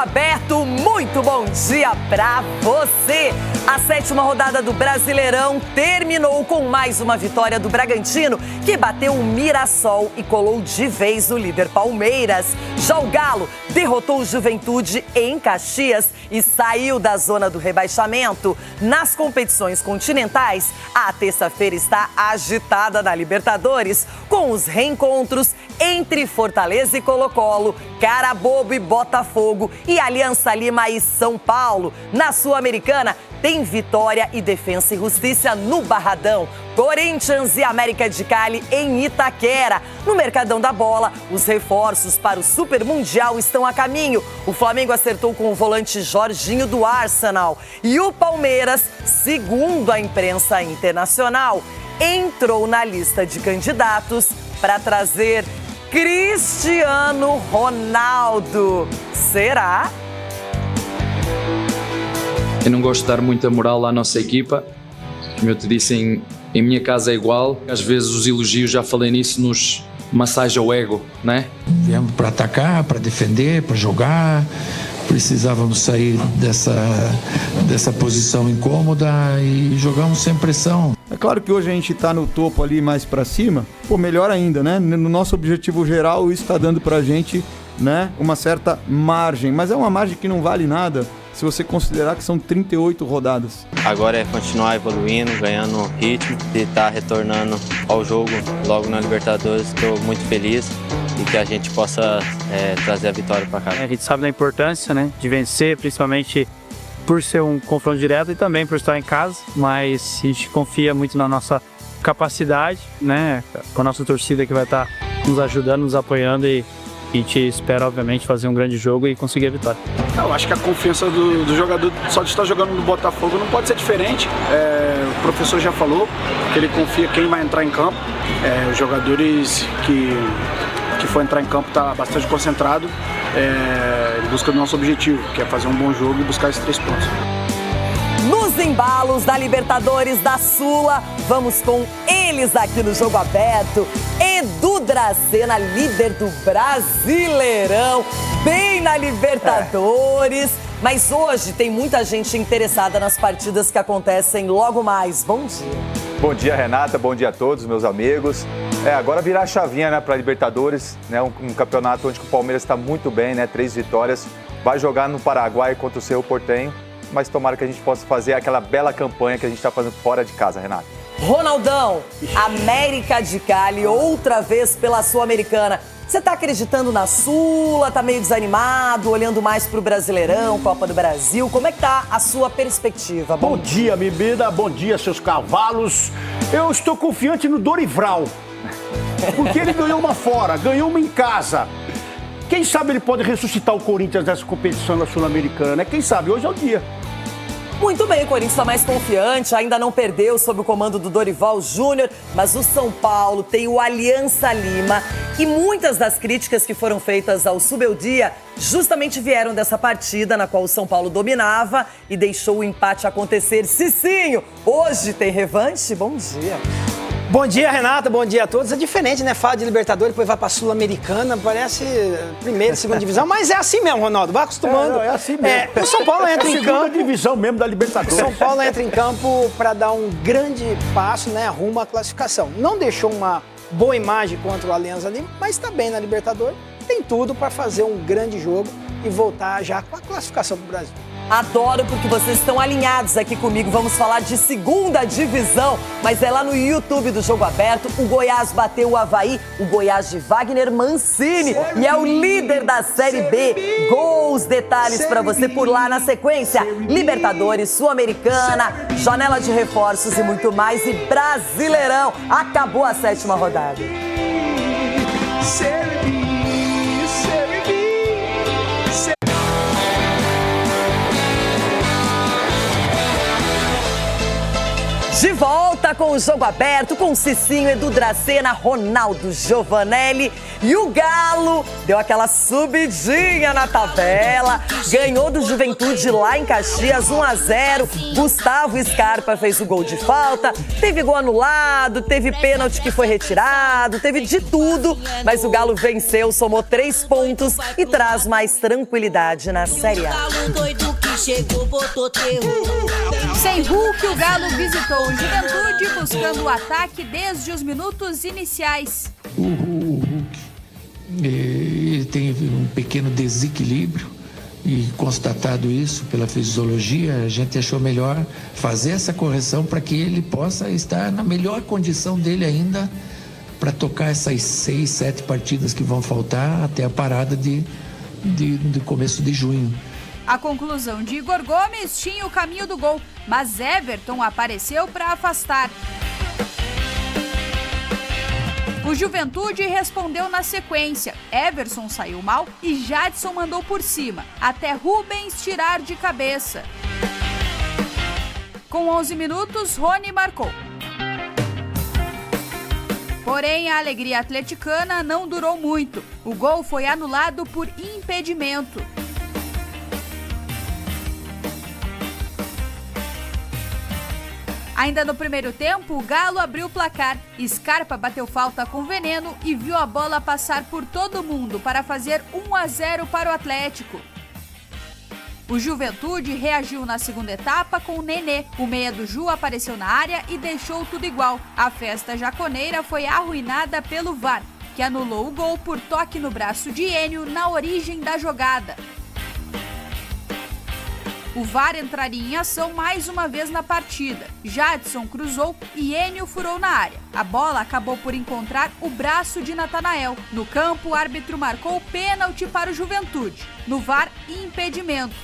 Aberto, muito bom dia pra você! A 7ª rodada do Brasileirão terminou com mais uma vitória do Bragantino, que bateu o Mirassol e colou de vez o líder Palmeiras. Já o Galo derrotou o Juventude em Caxias e saiu da zona do rebaixamento. Nas competições continentais, a terça-feira está agitada na Libertadores, com os reencontros entre Fortaleza e Colo-Colo, Carabobo e Botafogo e Aliança Lima e São Paulo. Na Sul-Americana, tem Vitória e Defensa e Justiça no Barradão, Corinthians e América de Cali em Itaquera. No Mercadão da Bola, os reforços para o Super Mundial estão a caminho. O Flamengo acertou com o volante Jorginho do Arsenal. E o Palmeiras, segundo a imprensa internacional, entrou na lista de candidatos para trazer Cristiano Ronaldo. Será? Eu não gosto de dar muita moral à nossa equipa. Como eu te disse, em minha casa é igual. Às vezes os elogios, já falei nisso, nos massagem o ego, né? Viemos para atacar, para defender, para jogar. Precisávamos sair dessa posição incômoda e jogamos sem pressão. É claro que hoje a gente está no topo ali mais para cima. Pô, melhor ainda, né? No nosso objetivo geral, isso está dando para a gente, né, uma certa margem. Mas é uma margem que não vale nada se você considerar que são 38 rodadas. Agora é continuar evoluindo, ganhando ritmo e estar retornando ao jogo logo na Libertadores. Estou muito feliz e que a gente possa trazer a vitória para casa. A gente sabe da importância, né, de vencer, principalmente por ser um confronto direto e também por estar em casa, mas a gente confia muito na nossa capacidade, né, com a nossa torcida que vai estar nos ajudando, nos apoiando e a gente espera, obviamente, fazer um grande jogo e conseguir a vitória. Eu acho que a confiança do jogador só de estar jogando no Botafogo não pode ser diferente. O professor já falou que ele confia quem vai entrar em campo. Os jogadores que for entrar em campo tá bastante concentrado em busca do nosso objetivo, que é fazer um bom jogo e buscar esses 3 pontos. Nos embalos da Libertadores da Sula, vamos com eles aqui no Jogo Aberto. Edu Dracena, líder do Brasileirão, bem na Libertadores. Mas hoje tem muita gente interessada nas partidas que acontecem logo mais. Bom dia. Bom dia, Renata. Bom dia a todos, meus amigos. Agora virar a chavinha, né, para a Libertadores, né, um campeonato onde o Palmeiras está muito bem, né, 3 vitórias. Vai jogar no Paraguai contra o Cerro Porteño, mas tomara que a gente possa fazer aquela bela campanha que a gente está fazendo fora de casa, Renata. Ronaldão, América de Cali, outra vez pela Sul-Americana. Você tá acreditando na Sula? Tá meio desanimado, olhando mais pro Brasileirão, Copa do Brasil? Como é que tá a sua perspectiva? Bom dia, bebida. Bom dia, seus cavalos. Eu estou confiante no Dorival, porque ele ganhou uma fora, ganhou uma em casa. Quem sabe ele pode ressuscitar o Corinthians nessa competição na Sul-Americana, né? Quem sabe? Hoje é o dia. Muito bem, o Corinthians está mais confiante, ainda não perdeu sob o comando do Dorival Júnior, mas o São Paulo tem o Aliança Lima e muitas das críticas que foram feitas ao Subeldia justamente vieram dessa partida na qual o São Paulo dominava e deixou o empate acontecer. Cicinho, hoje tem revanche? Bom dia. Bom dia, Renata. Bom dia a todos. É diferente, né? Fala de Libertadores, depois vai pra Sul-Americana, parece primeira, segunda divisão, mas é assim mesmo, Ronaldo. Vai acostumando. É assim mesmo. O São Paulo entra em campo. Segunda divisão mesmo da Libertadores. São Paulo entra em campo para dar um grande passo, né, rumo à classificação. Não deixou uma boa imagem contra o Alianza Lima, mas está bem na Libertadores. Tem tudo para fazer um grande jogo e voltar já com a classificação do Brasil. Adoro porque vocês estão alinhados aqui comigo. Vamos falar de segunda divisão, mas é lá no YouTube do Jogo Aberto. O Goiás bateu o Avaí, o Goiás de Wagner Mancini, e é o líder da Série B. Gols, detalhes para você por lá na sequência. Libertadores, Sul-Americana, janela de reforços e muito mais. E Brasileirão. Acabou a 7ª rodada. De volta com o jogo aberto, com Cicinho, Edu Dracena, Ronaldo Giovanelli e o Galo deu aquela subidinha na tabela, ganhou do Juventude lá em Caxias 1-0, Gustavo Scarpa fez o gol de falta, teve gol anulado, teve pênalti que foi retirado, teve de tudo, mas o Galo venceu, somou 3 pontos e traz mais tranquilidade na Série A. Sem Hulk, o Galo visitou o Juventude buscando o ataque desde os minutos iniciais. O Hulk ele tem um pequeno desequilíbrio e, constatado isso pela fisiologia, a gente achou melhor fazer essa correção para que ele possa estar na melhor condição dele ainda para tocar essas 6, 7 partidas que vão faltar até a parada de começo de junho. A conclusão de Igor Gomes tinha o caminho do gol, mas Everton apareceu para afastar. O Juventude respondeu na sequência. Everson saiu mal e Jadson mandou por cima, até Rubens tirar de cabeça. Com 11 minutos, Rony marcou. Porém, a alegria atleticana não durou muito. O gol foi anulado por impedimento. Ainda no primeiro tempo, o Galo abriu o placar. Scarpa bateu falta com veneno e viu a bola passar por todo mundo para fazer 1-0 para o Atlético. O Juventude reagiu na segunda etapa com o Nenê. O meia do Ju apareceu na área e deixou tudo igual. A festa jaconeira foi arruinada pelo VAR, que anulou o gol por toque no braço de Enio na origem da jogada. O VAR entraria em ação mais uma vez na partida. Jadson cruzou e Enio furou na área. A bola acabou por encontrar o braço de Natanael. No campo, o árbitro marcou pênalti para o Juventude. No VAR, impedimento.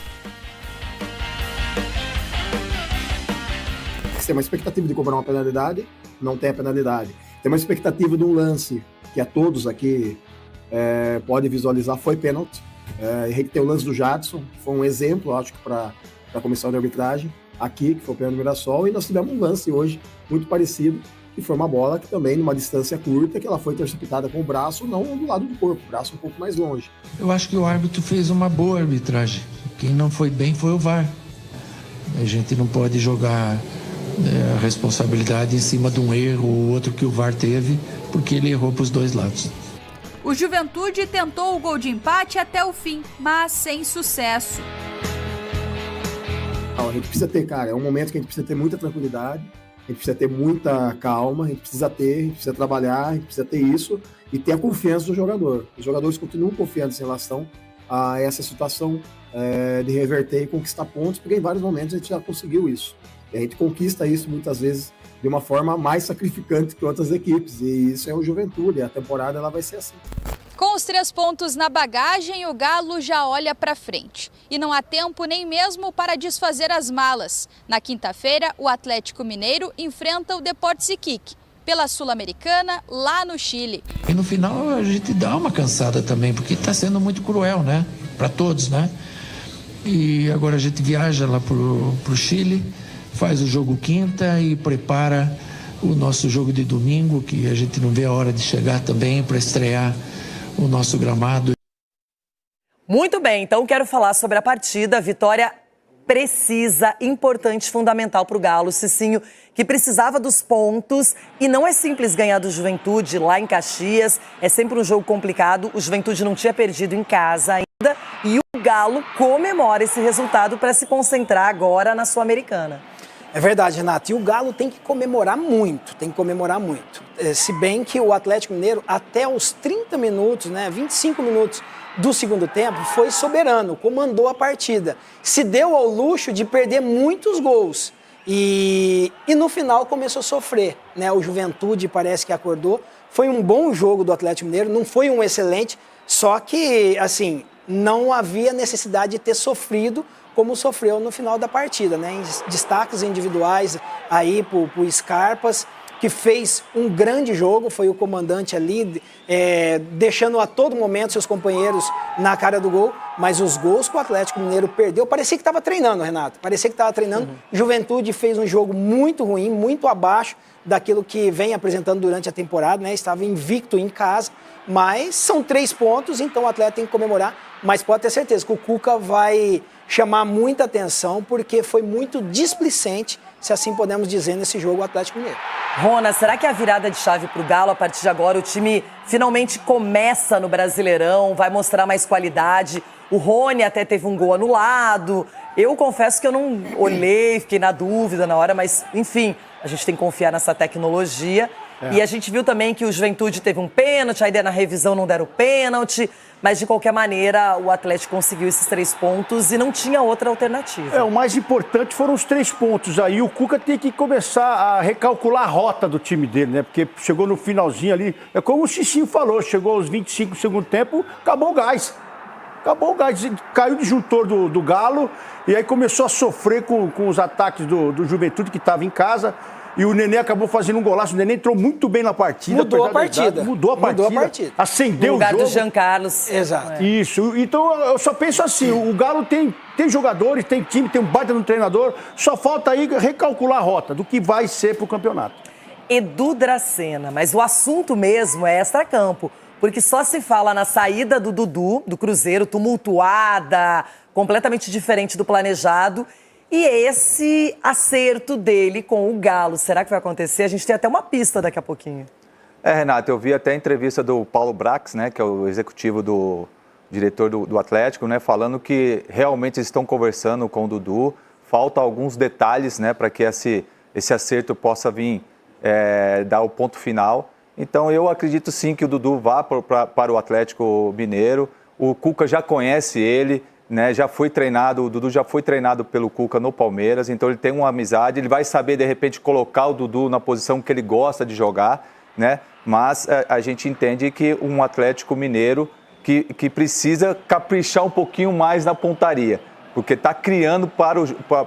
Tem uma expectativa de cobrar uma penalidade, não tem a penalidade. Tem uma expectativa de um lance que a todos aqui podem visualizar, foi pênalti. Tem o lance do Jadson, que foi um exemplo, acho que para a comissão de arbitragem, aqui, que foi o pênalti do Mirassol, e nós tivemos um lance hoje muito parecido, que foi uma bola que também, numa distância curta, que ela foi interceptada com o braço, não do lado do corpo, o braço um pouco mais longe. Eu acho que o árbitro fez uma boa arbitragem. Quem não foi bem foi o VAR. A gente não pode jogar a responsabilidade em cima de um erro ou outro que o VAR teve, porque ele errou para os dois lados. O Juventude tentou o gol de empate até o fim, mas sem sucesso. A gente precisa ter, é um momento que a gente precisa ter muita tranquilidade, a gente precisa ter muita calma, a gente precisa trabalhar, a gente precisa ter isso e ter a confiança do jogador. Os jogadores continuam confiantes em relação a essa situação de reverter e conquistar pontos, porque em vários momentos a gente já conseguiu isso. E a gente conquista isso muitas vezes de uma forma mais sacrificante que outras equipes, e isso é o Juventude, a temporada ela vai ser assim. Com os 3 pontos na bagagem, o Galo já olha para frente. E não há tempo nem mesmo para desfazer as malas. Na quinta-feira, o Atlético Mineiro enfrenta o Deportes Iquique, pela Sul-Americana, lá no Chile. E no final a gente dá uma cansada também, porque está sendo muito cruel, né? Para todos, né? E agora a gente viaja lá pro Chile, faz o jogo quinta e prepara o nosso jogo de domingo, que a gente não vê a hora de chegar também para estrear o nosso gramado. Muito bem, então quero falar sobre a partida. Vitória precisa, importante, fundamental para o Galo. Cicinho, que precisava dos pontos, e não é simples ganhar do Juventude lá em Caxias, é sempre um jogo complicado. O Juventude não tinha perdido em casa ainda e o Galo comemora esse resultado para se concentrar agora na Sul-Americana. É verdade, Renato. E o Galo tem que comemorar muito, Se bem que o Atlético Mineiro, até os 30 minutos, 25 minutos do segundo tempo, foi soberano, comandou a partida. Se deu ao luxo de perder muitos gols. E no final começou a sofrer, O Juventude parece que acordou. Foi um bom jogo do Atlético Mineiro, não foi um excelente, só que, assim, não havia necessidade de ter sofrido como sofreu no final da partida, Em destaques individuais aí pro Scarpas, que fez um grande jogo, foi o comandante ali, deixando a todo momento seus companheiros na cara do gol, mas os gols que o Atlético Mineiro perdeu, parecia que estava treinando, Renato, parecia que estava treinando. Juventude fez um jogo muito ruim, muito abaixo daquilo que vem apresentando durante a temporada, né? Estava invicto em casa, mas são 3 pontos, então o Atlético tem que comemorar, mas pode ter certeza que o Cuca vai chamar muita atenção, porque foi muito displicente, se assim podemos dizer, nesse jogo o Atlético Mineiro. Rona, será que a virada de chave para o Galo, a partir de agora, o time finalmente começa no Brasileirão, vai mostrar mais qualidade? O Rony até teve um gol anulado. Eu confesso que eu não olhei, fiquei na dúvida na hora, mas, enfim, a gente tem que confiar nessa tecnologia. E a gente viu também que o Juventude teve um pênalti, aí na revisão não deram pênalti, mas de qualquer maneira o Atlético conseguiu esses 3 pontos e não tinha outra alternativa. O mais importante foram os 3 pontos. Aí o Cuca tem que começar a recalcular a rota do time dele, né? Porque chegou no finalzinho ali, é como o Cicinho falou, chegou aos 25 do segundo tempo, acabou o gás. Acabou o gás, caiu o disjuntor do Galo e aí começou a sofrer com os ataques do Juventude, que estava em casa. E o Nenê acabou fazendo um golaço. O Nenê entrou muito bem na partida. Mudou a partida. Mudou a partida. Acendeu o jogo. No lugar do Jean Carlos. Exato. Isso. Então eu só penso assim, o Galo tem jogadores, tem time, tem um baita no treinador. Só falta aí recalcular a rota do que vai ser pro campeonato. Edu Dracena, mas o assunto mesmo é extracampo. Porque só se fala na saída do Dudu, do Cruzeiro, tumultuada, completamente diferente do planejado. E esse acerto dele com o Galo, será que vai acontecer? A gente tem até uma pista daqui a pouquinho. Renato, eu vi até a entrevista do Paulo Brax, né, que é o executivo do diretor do Atlético, né, falando que realmente eles estão conversando com o Dudu. Faltam alguns detalhes, né, para que esse acerto possa vir dar o ponto final. Então eu acredito sim que o Dudu vá para o Atlético Mineiro. O Cuca já conhece ele, né, já foi treinado, o Dudu já foi treinado pelo Cuca no Palmeiras, então ele tem uma amizade, ele vai saber de repente colocar o Dudu na posição que ele gosta de jogar, né? Mas a gente entende que um Atlético Mineiro que precisa caprichar um pouquinho mais na pontaria, porque está criando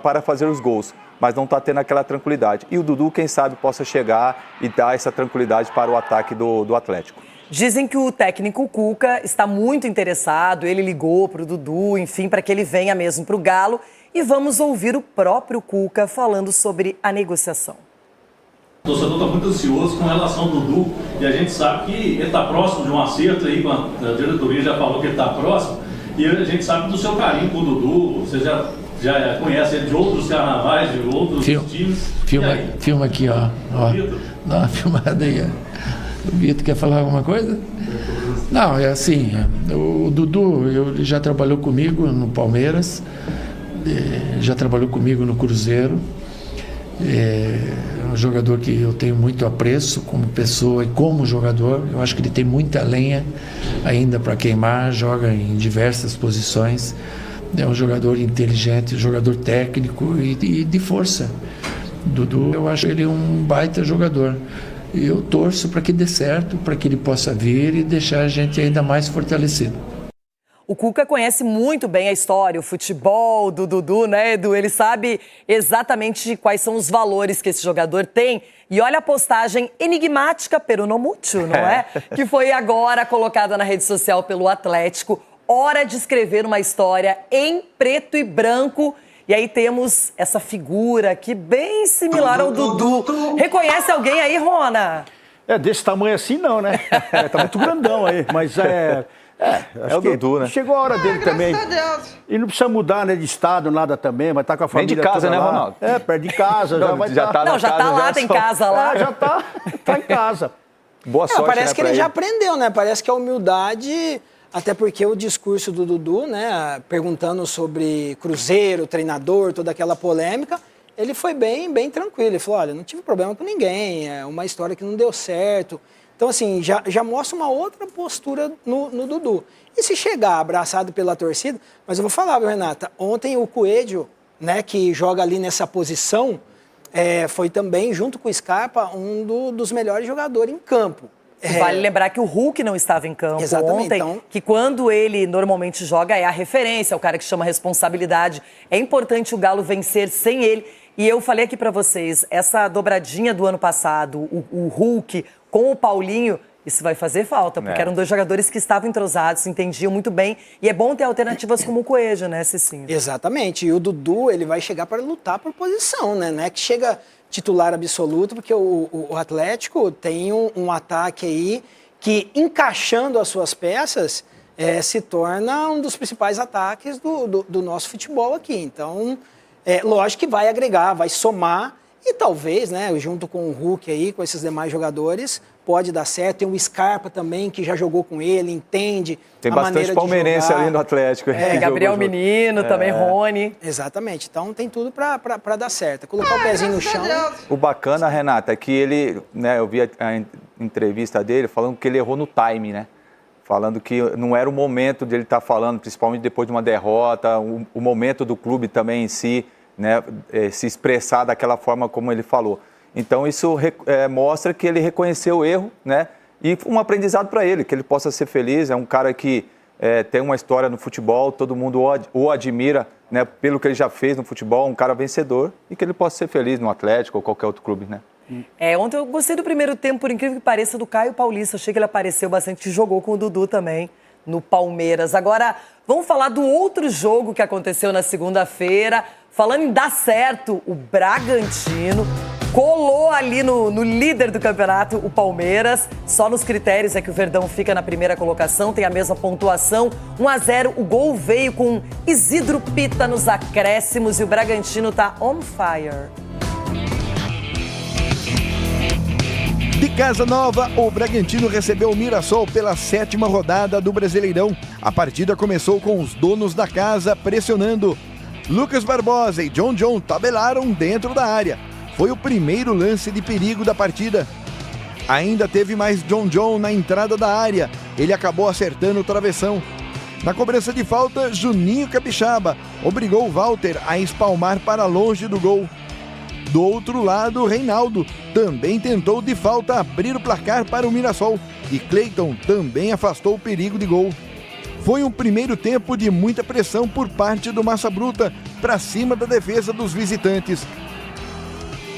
para fazer os gols, mas não está tendo aquela tranquilidade. E o Dudu, quem sabe, possa chegar e dar essa tranquilidade para o ataque do Atlético. Dizem que o técnico Cuca está muito interessado, ele ligou para o Dudu, enfim, para que ele venha mesmo para o Galo. E vamos ouvir o próprio Cuca falando sobre a negociação. O torcedor está muito ansioso com relação ao Dudu e a gente sabe que ele está próximo de um acerto aí, a diretoria já falou que ele está próximo, e a gente sabe do seu carinho com o Dudu, você já conhece ele de outros carnavais, de outros times. Filma aqui, ó. Dá uma filmada aí, ó. O Vitor quer falar alguma coisa? Não, é assim, o Dudu, ele já trabalhou comigo no Palmeiras, já trabalhou comigo no Cruzeiro, é um jogador que eu tenho muito apreço como pessoa e como jogador. Eu acho que ele tem muita lenha ainda para queimar, joga em diversas posições, é um jogador inteligente, um jogador técnico e de força. Dudu, eu acho ele um baita jogador. E eu torço para que dê certo, para que ele possa vir e deixar a gente ainda mais fortalecido. O Cuca conhece muito bem a história, o futebol do Dudu, né, Edu? Ele sabe exatamente quais são os valores que esse jogador tem. E olha a postagem enigmática, pero no mucho, não é? Que foi agora colocada na rede social pelo Atlético. Hora de escrever uma história em preto e branco. E aí temos essa figura aqui bem similar ao Dudu. Reconhece alguém aí, Rona? Desse tamanho assim não, né? Tá muito grandão aí, mas acho o Dudu, né? Chegou a hora dele também. E não precisa mudar, né, de estado, nada também, vai estar com a família. Nem de casa, né, lá. Ronaldo? Perto de casa, já vai estar. Não, já tá lá, tem casa lá. Já tá em casa. Boa sorte, parece né, que ele já aprendeu, né? Parece que a humildade... Até porque o discurso do Dudu, né, perguntando sobre Cruzeiro, treinador, toda aquela polêmica, ele foi bem tranquilo. Ele falou, olha, não tive problema com ninguém, é uma história que não deu certo. Então, assim, já mostra uma outra postura no Dudu. E se chegar abraçado pela torcida, mas eu vou falar, viu, Renata, ontem o Coelho, né, que joga ali nessa posição, foi também, junto com o Scarpa, dos melhores jogadores em campo. Vale lembrar que o Hulk não estava em campo ontem, então... que quando ele normalmente joga é a referência, é o cara que chama responsabilidade. É importante o Galo vencer sem ele. E eu falei aqui pra vocês, essa dobradinha do ano passado, o Hulk com o Paulinho, isso vai fazer falta, porque eram dois jogadores que estavam entrosados, se entendiam muito bem. E é bom ter alternativas como o Coelho, né, Cicinho? Exatamente. E o Dudu, ele vai chegar para lutar por posição, né? Não é que chega titular absoluto, porque o Atlético tem um ataque aí que, encaixando as suas peças, se torna um dos principais ataques do nosso futebol aqui. Então, lógico que vai agregar, vai somar e talvez, né, junto com o Hulk aí, com esses demais jogadores, pode dar certo. Tem o Scarpa também, que já jogou com ele, entende Tem a maneira bastante de palmeirense jogar. ali no Atlético. Gabriel Menino, também Rony. Exatamente. Então tem tudo para dar certo. Colocar o pezinho no chão. O bacana, Renata, é que ele, né, eu vi a entrevista dele falando que ele errou no time, né? Falando que não era o momento de ele estar falando, principalmente depois de uma derrota, o momento do clube também em si, né, se expressar daquela forma como ele falou. Então isso mostra que ele reconheceu o erro, né? E um aprendizado para ele, que ele possa ser feliz. É um cara que tem uma história no futebol, todo mundo o admira, né, pelo que ele já fez no futebol, um cara vencedor, e que ele possa ser feliz no Atlético ou qualquer outro clube, né? Ontem eu gostei do primeiro tempo, por incrível que pareça, do Caio Paulista. Achei que ele apareceu bastante, jogou com o Dudu também no Palmeiras. Agora, vamos falar do outro jogo que aconteceu na segunda-feira. Falando em dar certo, o Bragantino colou ali no líder do campeonato, o Palmeiras. Só nos critérios é que o Verdão fica na primeira colocação, tem a mesma pontuação, 1-0. O gol veio com Isidro Pita nos acréscimos e o Bragantino tá on fire. De Casa Nova, o Bragantino recebeu o Mirassol pela 7ª rodada do Brasileirão. A partida começou com os donos da casa pressionando. Lucas Barbosa e John tabelaram dentro da área. Foi o primeiro lance de perigo da partida. Ainda teve mais John na entrada da área. Ele acabou acertando o travessão. Na cobrança de falta, Juninho Capixaba obrigou o Walter a espalmar para longe do gol. Do outro lado, Reinaldo também tentou de falta abrir o placar para o Mirassol e Cleiton também afastou o perigo de gol. Foi um primeiro tempo de muita pressão por parte do Massa Bruta para cima da defesa dos visitantes.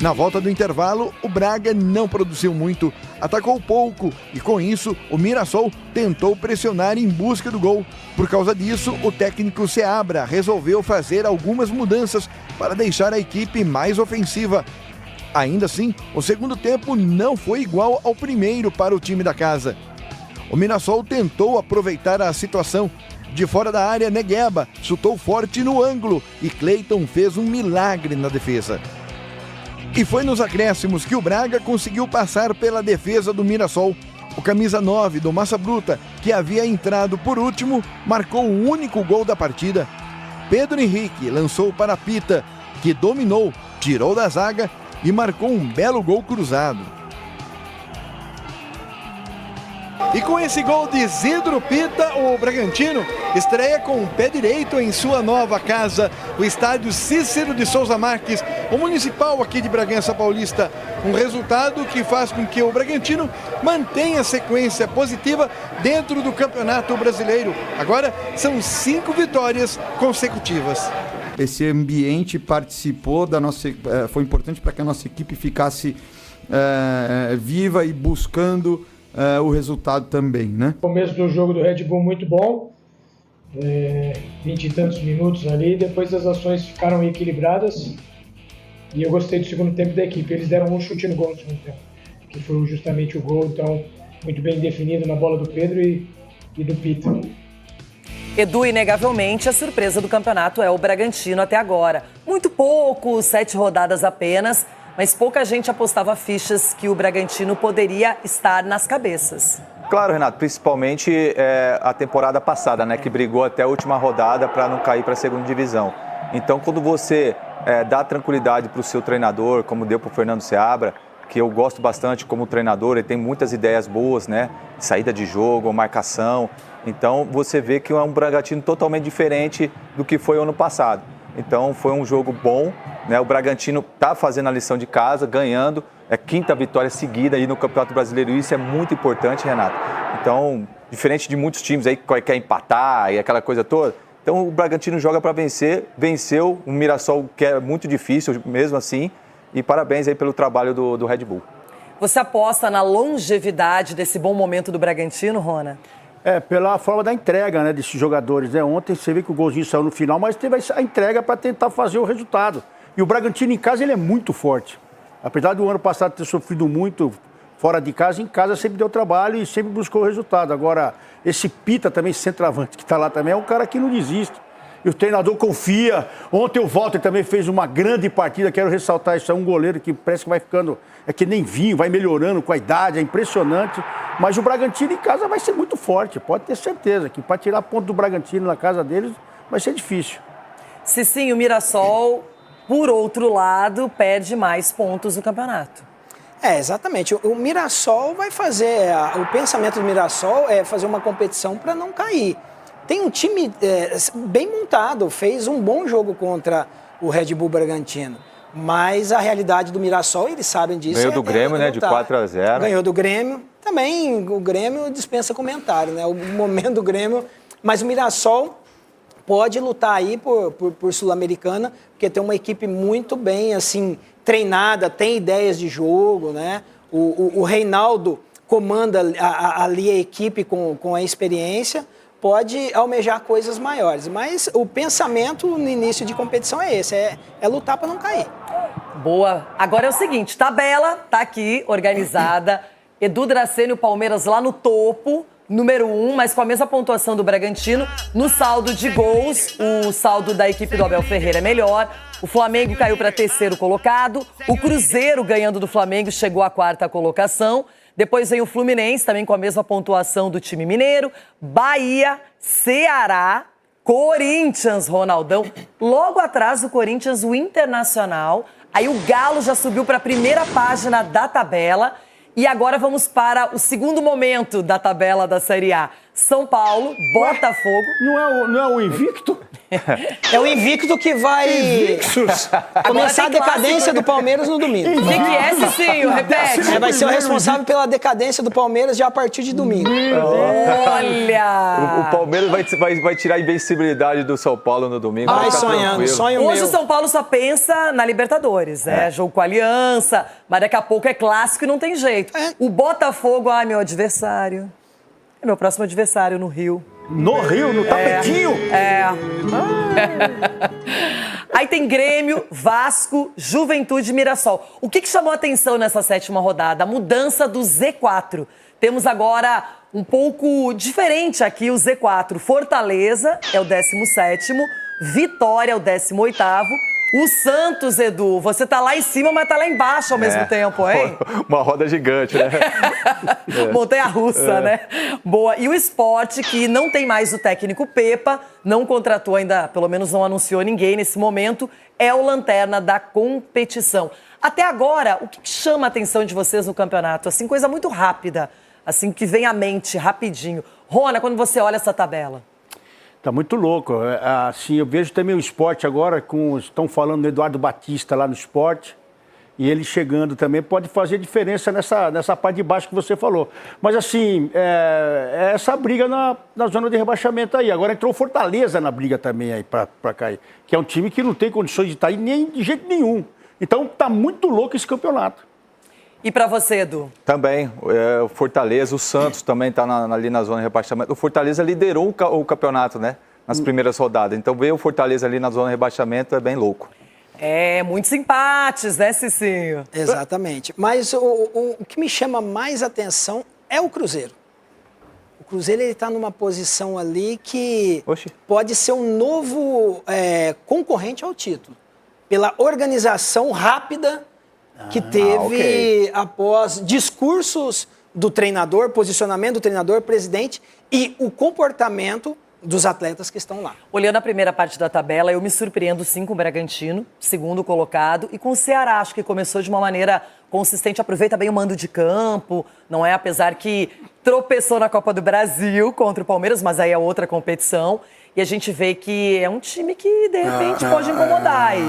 Na volta do intervalo, o Braga não produziu muito, atacou pouco e com isso o Mirassol tentou pressionar em busca do gol. Por causa disso, o técnico Seabra resolveu fazer algumas mudanças para deixar a equipe mais ofensiva. Ainda assim, o segundo tempo não foi igual ao primeiro para o time da casa. O Mirassol tentou aproveitar a situação. De fora da área, Negueba chutou forte no ângulo e Cleiton fez um milagre na defesa. E foi nos acréscimos que o Braga conseguiu passar pela defesa do Mirassol. O camisa 9 do Massa Bruta, que havia entrado por último, marcou o único gol da partida. Pedro Henrique lançou para Pita, que dominou, tirou da zaga e marcou um belo gol cruzado. E com esse gol de Isidro Pita, o Bragantino estreia com o pé direito em sua nova casa, o estádio Cícero de Souza Marques, o municipal aqui de Bragança Paulista. Um resultado que faz com que o Bragantino mantenha a sequência positiva dentro do Campeonato Brasileiro. Agora são 5 vitórias consecutivas. Esse ambiente participou da nossa, foi importante para que a nossa equipe ficasse viva e buscando o resultado também, né? Começo do jogo do Red Bull muito bom, 20 e tantos minutos ali, depois as ações ficaram equilibradas e eu gostei do segundo tempo da equipe. Eles deram um chute no gol no segundo tempo, que foi justamente o gol, então muito bem definido na bola do Pedro e do Pita. Edu, inegavelmente, a surpresa do campeonato é o Bragantino até agora. Muito pouco, 7 rodadas apenas, mas pouca gente apostava fichas que o Bragantino poderia estar nas cabeças. Claro, Renato, principalmente a temporada passada, né, que brigou até a última rodada para não cair para a segunda divisão. Então, quando você dá tranquilidade para o seu treinador, como deu para o Fernando Seabra, que eu gosto bastante como treinador, ele tem muitas ideias boas, né, saída de jogo, marcação. Então, você vê que é um Bragantino totalmente diferente do que foi o ano passado. Então, foi um jogo bom, né? O Bragantino está fazendo a lição de casa, ganhando, 5ª vitória seguida aí no Campeonato Brasileiro, e isso é muito importante, Renato. Então, diferente de muitos times aí que quer empatar e aquela coisa toda, Então o Bragantino joga para vencer, venceu um Mirassol que é muito difícil mesmo assim, e parabéns aí pelo trabalho do Red Bull. Você aposta na longevidade desse bom momento do Bragantino, Rona? Pela forma da entrega, né, desses jogadores, né? Ontem você vê que o golzinho saiu no final, mas teve a entrega para tentar fazer o resultado. E o Bragantino em casa ele é muito forte. Apesar do ano passado ter sofrido muito fora de casa, em casa sempre deu trabalho e sempre buscou o resultado. Agora, esse Pita também, centroavante, que está lá também, é um cara que não desiste. E o treinador confia. Ontem o Walter também fez uma grande partida, quero ressaltar isso, é um goleiro que parece que vai ficando, é que nem vinho, vai melhorando com a idade, é impressionante. Mas o Bragantino em casa vai ser muito forte, pode ter certeza, que para tirar ponto do Bragantino na casa deles vai ser difícil. Sim, o Mirassol, por outro lado, perde mais pontos no campeonato. Exatamente. O Mirassol vai fazer, o pensamento do Mirassol é fazer uma competição para não cair. Tem um time bem montado, fez um bom jogo contra o Red Bull Bragantino. Mas a realidade do Mirassol, eles sabem disso. Ganhou do Grêmio, né? De 4-0. Ganhou do Grêmio. Também o Grêmio dispensa comentário, né? O momento do Grêmio. Mas o Mirassol pode lutar aí por Sul-Americana, porque tem uma equipe muito bem, assim, treinada, tem ideias de jogo, né? O Reinaldo comanda ali a equipe com a experiência, pode almejar coisas maiores. Mas o pensamento no início de competição é esse, é lutar para não cair. Boa. Agora é o seguinte, tabela tá aqui, organizada. Edu Draceni e o Palmeiras lá no topo, número 1, mas com a mesma pontuação do Bragantino. No saldo de gols, o saldo da equipe do Abel Ferreira é melhor. O Flamengo caiu para terceiro colocado. O Cruzeiro, ganhando do Flamengo, chegou à quarta colocação. Depois vem o Fluminense, também com a mesma pontuação do time mineiro. Bahia, Ceará, Corinthians, Ronaldão. Logo atrás do Corinthians, o Internacional. Aí o Galo já subiu para a primeira página da tabela. E agora vamos para o segundo momento da tabela da Série A. São Paulo, Botafogo. Não é o invicto? É o invicto que vai começar a decadência do Palmeiras no domingo. O que é, Cicinho? Repete. Vai ser o responsável pela decadência do Palmeiras já a partir de domingo. Olha! O Palmeiras vai tirar a invencibilidade do São Paulo no domingo. Vai sonhando, sonho meu. Hoje o São Paulo só pensa na Libertadores, né? Jogo com a Aliança, mas daqui a pouco é clássico e não tem jeito. O Botafogo, meu adversário. É meu próximo adversário no Rio. No Rio? No tapetinho? Aí tem Grêmio, Vasco, Juventude e Mirassol. O que chamou a atenção nessa sétima rodada? A mudança do Z4. Temos agora um pouco diferente aqui o Z4. Fortaleza é o 17º, Vitória é o 18º. O Santos, Edu, você tá lá em cima, mas tá lá embaixo ao mesmo tempo, hein? Uma roda gigante, né? Montanha-russa, né? Boa. E o Sport, que não tem mais o técnico Pepa, não contratou ainda, pelo menos não anunciou ninguém nesse momento, é o lanterna da competição. Até agora, o que chama a atenção de vocês no campeonato? Assim, coisa muito rápida, assim, que vem à mente rapidinho. Rona, quando você olha essa tabela? Tá muito louco. Assim, eu vejo também o Sport agora, estão falando do Eduardo Batista lá no Sport, e ele chegando também pode fazer diferença nessa parte de baixo que você falou. Mas assim, essa briga na zona de rebaixamento aí. Agora entrou o Fortaleza na briga também aí para cair, que é um time que não tem condições de estar aí nem de jeito nenhum. Então tá muito louco esse campeonato. E para você, Edu? Também, o Fortaleza, o Santos também está ali na zona de rebaixamento. O Fortaleza liderou o campeonato, né? Nas primeiras rodadas. Então, ver o Fortaleza ali na zona de rebaixamento é bem louco. Muitos empates, né, Cicinho? Exatamente. Mas o que me chama mais atenção é o Cruzeiro. O Cruzeiro está numa posição ali que pode ser um novo concorrente ao título. Pela organização rápida que teve após discursos do treinador, posicionamento do treinador, presidente e o comportamento dos atletas que estão lá. Olhando a primeira parte da tabela, eu me surpreendo sim com o Bragantino, segundo colocado, e com o Ceará, acho que começou de uma maneira consistente, aproveita bem o mando de campo, não é? Apesar que tropeçou na Copa do Brasil contra o Palmeiras, mas aí é outra competição, e a gente vê que é um time que, de repente, pode incomodar aí.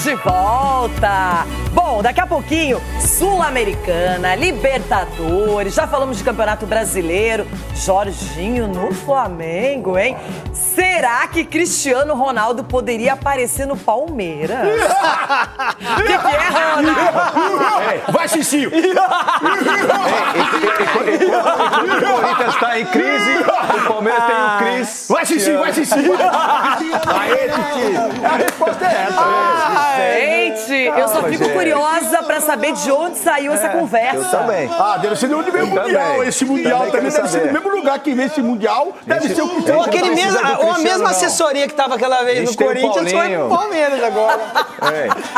Estamos de volta! Bom, daqui a pouquinho, Sul-Americana, Libertadores, já falamos de Campeonato Brasileiro, Jorginho no Flamengo, hein? Será que Cristiano Ronaldo poderia aparecer no Palmeiras? O que é, Ronaldo? Vai, Cicinho! Enquanto o Corinthians está em crise, o Palmeiras tem o Cris. Vai, Cicinho, vai, Cicinho! A resposta é essa. Gente, eu só fico curiosa pra saber de onde saiu essa conversa. Eu também. Deve ser do mesmo Mundial. Esse Mundial também deve ser do mesmo lugar que vem esse Mundial. Deve ser o que Ou a mesma assessoria que tava aquela vez no Corinthians foi pro Palmeiras agora.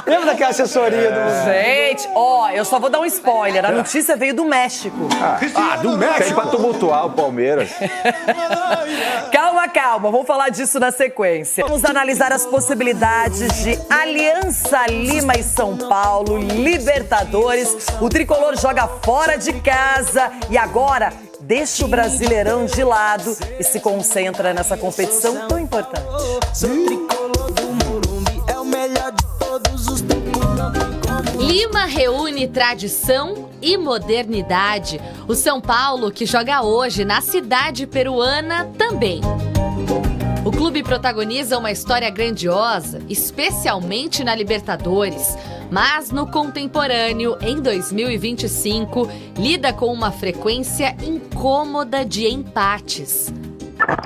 Lembra daquela assessoria do... Gente, eu só vou dar um spoiler. A notícia veio do México. Do México? Tem pra tumultuar o Palmeiras. Calma. Vamos falar disso na sequência. Vamos analisar as possibilidades de Alianza Lima e São Paulo, Libertadores. O tricolor joga fora de casa e agora deixa o Brasileirão de lado e se concentra nessa competição tão importante. Lima reúne tradição e modernidade. O São Paulo, que joga hoje na cidade peruana, também. O clube protagoniza uma história grandiosa, especialmente na Libertadores. Mas no contemporâneo, em 2025, lida com uma frequência incômoda de empates.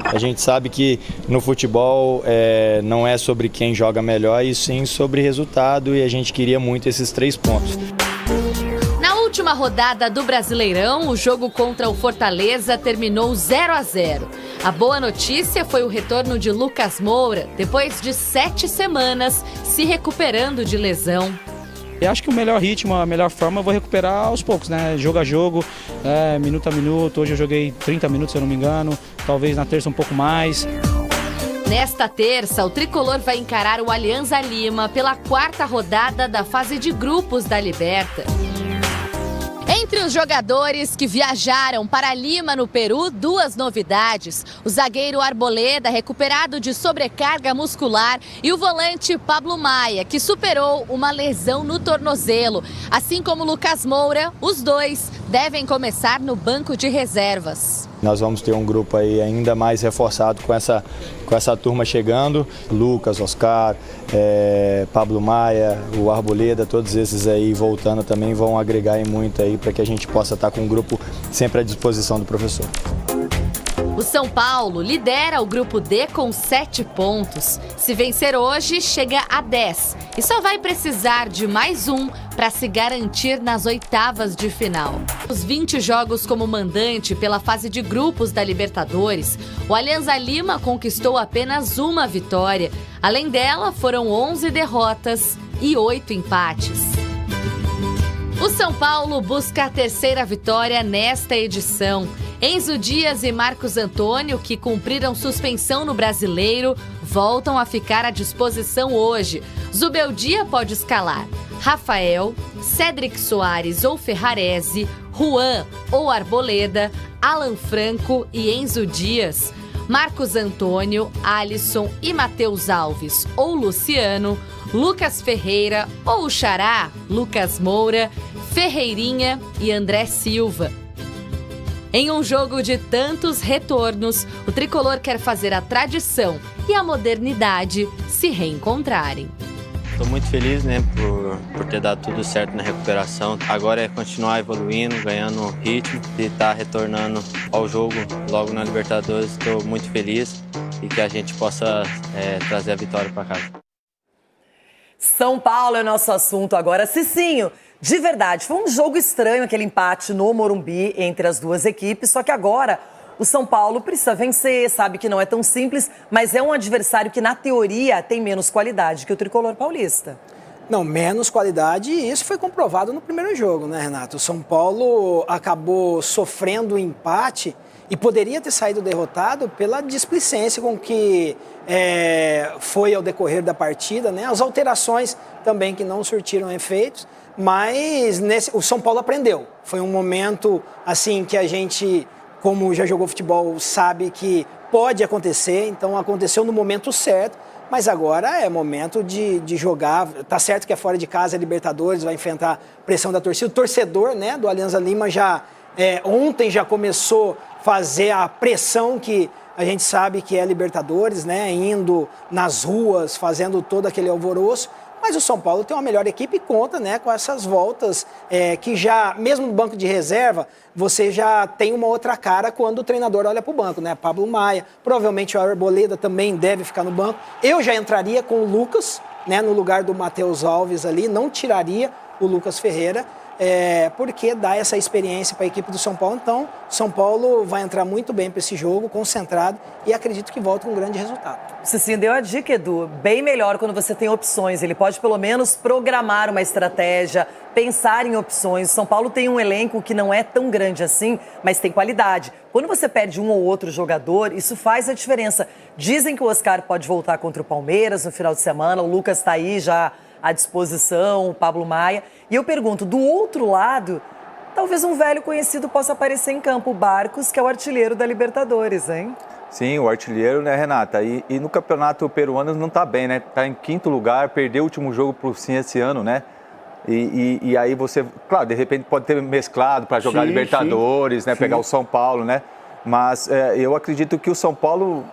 A gente sabe que no futebol não é sobre quem joga melhor, e sim sobre resultado, e a gente queria muito esses 3 pontos. Na última rodada do Brasileirão, o jogo contra o Fortaleza terminou 0-0. A boa notícia foi o retorno de Lucas Moura, depois de 7 semanas se recuperando de lesão. Eu acho que o melhor ritmo, a melhor forma eu vou recuperar aos poucos, né? Jogo a jogo, minuto a minuto. Hoje eu joguei 30 minutos, se eu não me engano. Talvez na terça um pouco mais. Nesta terça, o tricolor vai encarar o Alianza Lima pela 4ª rodada da fase de grupos da Liberta. Entre os jogadores que viajaram para Lima, no Peru, 2 novidades. O zagueiro Arboleda, recuperado de sobrecarga muscular, e o volante Pablo Maia, que superou uma lesão no tornozelo. Assim como Lucas Moura, os dois devem começar no banco de reservas. Nós vamos ter um grupo aí ainda mais reforçado com essa turma chegando. Lucas, Oscar, Pablo Maia, o Arboleda, todos esses aí voltando também vão agregar muito aí para que a gente possa estar com um grupo sempre à disposição do professor. O São Paulo lidera o grupo D com 7 pontos. Se vencer hoje, chega a 10 e só vai precisar de mais um para se garantir nas 8º de final. Os 20 jogos como mandante pela fase de grupos da Libertadores, o Alianza Lima conquistou apenas uma vitória. Além dela, foram 11 derrotas e 8 empates. O São Paulo busca a 3ª vitória nesta edição. Enzo Dias e Marcos Antônio, que cumpriram suspensão no Brasileiro, voltam a ficar à disposição hoje. Zubeldia pode escalar Rafael, Cédric Soares ou Ferrarese, Juan ou Arboleda, Alan Franco e Enzo Dias. Marcos Antônio, Alisson e Matheus Alves ou Luciano, Lucas Ferreira ou o Xará, Lucas Moura, Ferreirinha e André Silva. Em um jogo de tantos retornos, o tricolor quer fazer a tradição e a modernidade se reencontrarem. Estou muito feliz, por ter dado tudo certo na recuperação. Agora é continuar evoluindo, ganhando ritmo e estar retornando ao jogo logo na Libertadores. Estou muito feliz e que a gente possa trazer a vitória para casa. São Paulo é nosso assunto agora. Cicinho, de verdade, foi um jogo estranho aquele empate no Morumbi entre as duas equipes, só que agora o São Paulo precisa vencer, sabe que não é tão simples, mas é um adversário que, na teoria, tem menos qualidade que o tricolor paulista. Não, menos qualidade, e isso foi comprovado no primeiro jogo, né, Renato? O São Paulo acabou sofrendo um empate e poderia ter saído derrotado pela displicência com que foi ao decorrer da partida, né? As alterações também que não surtiram efeitos, mas o São Paulo aprendeu. Foi um momento assim que a gente, como já jogou futebol, sabe que pode acontecer, então aconteceu no momento certo, Mas agora é momento de jogar. Tá certo que é fora de casa, é Libertadores, vai enfrentar pressão da torcida. O torcedor, né, do Alianza Lima ontem já começou a fazer a pressão que a gente sabe que é Libertadores, né, indo nas ruas, fazendo todo aquele alvoroço. Mas o São Paulo tem uma melhor equipe e conta, né, com essas voltas que já, mesmo no banco de reserva, você já tem uma outra cara quando o treinador olha para o banco, né? Pablo Maia, provavelmente o Arboleda também deve ficar no banco. Eu já entraria com o Lucas, né, no lugar do Matheus Alves ali, não tiraria o Lucas Ferreira, porque dá essa experiência para a equipe do São Paulo. Então, o São Paulo vai entrar muito bem para esse jogo, concentrado, e acredito que volta com um grande resultado. Cicinho deu a dica, Edu, bem melhor quando você tem opções. Ele pode pelo menos programar uma estratégia, pensar em opções. O São Paulo tem um elenco que não é tão grande assim, mas tem qualidade. Quando você perde um ou outro jogador, isso faz a diferença. Dizem que o Oscar pode voltar contra o Palmeiras no final de semana, o Lucas está aí já à disposição, o Pablo Maia. E eu pergunto, do outro lado, talvez um velho conhecido possa aparecer em campo, o Barcos, que é o artilheiro da Libertadores, hein? Sim, o artilheiro, né, Renata? E no campeonato peruano não tá bem, né? Tá em 5º lugar, perdeu o último jogo pro Sim esse ano, né? E aí você, claro, de repente pode ter mesclado para jogar Libertadores, né? Sim. Pegar o São Paulo, né? Mas eu acredito que o São Paulo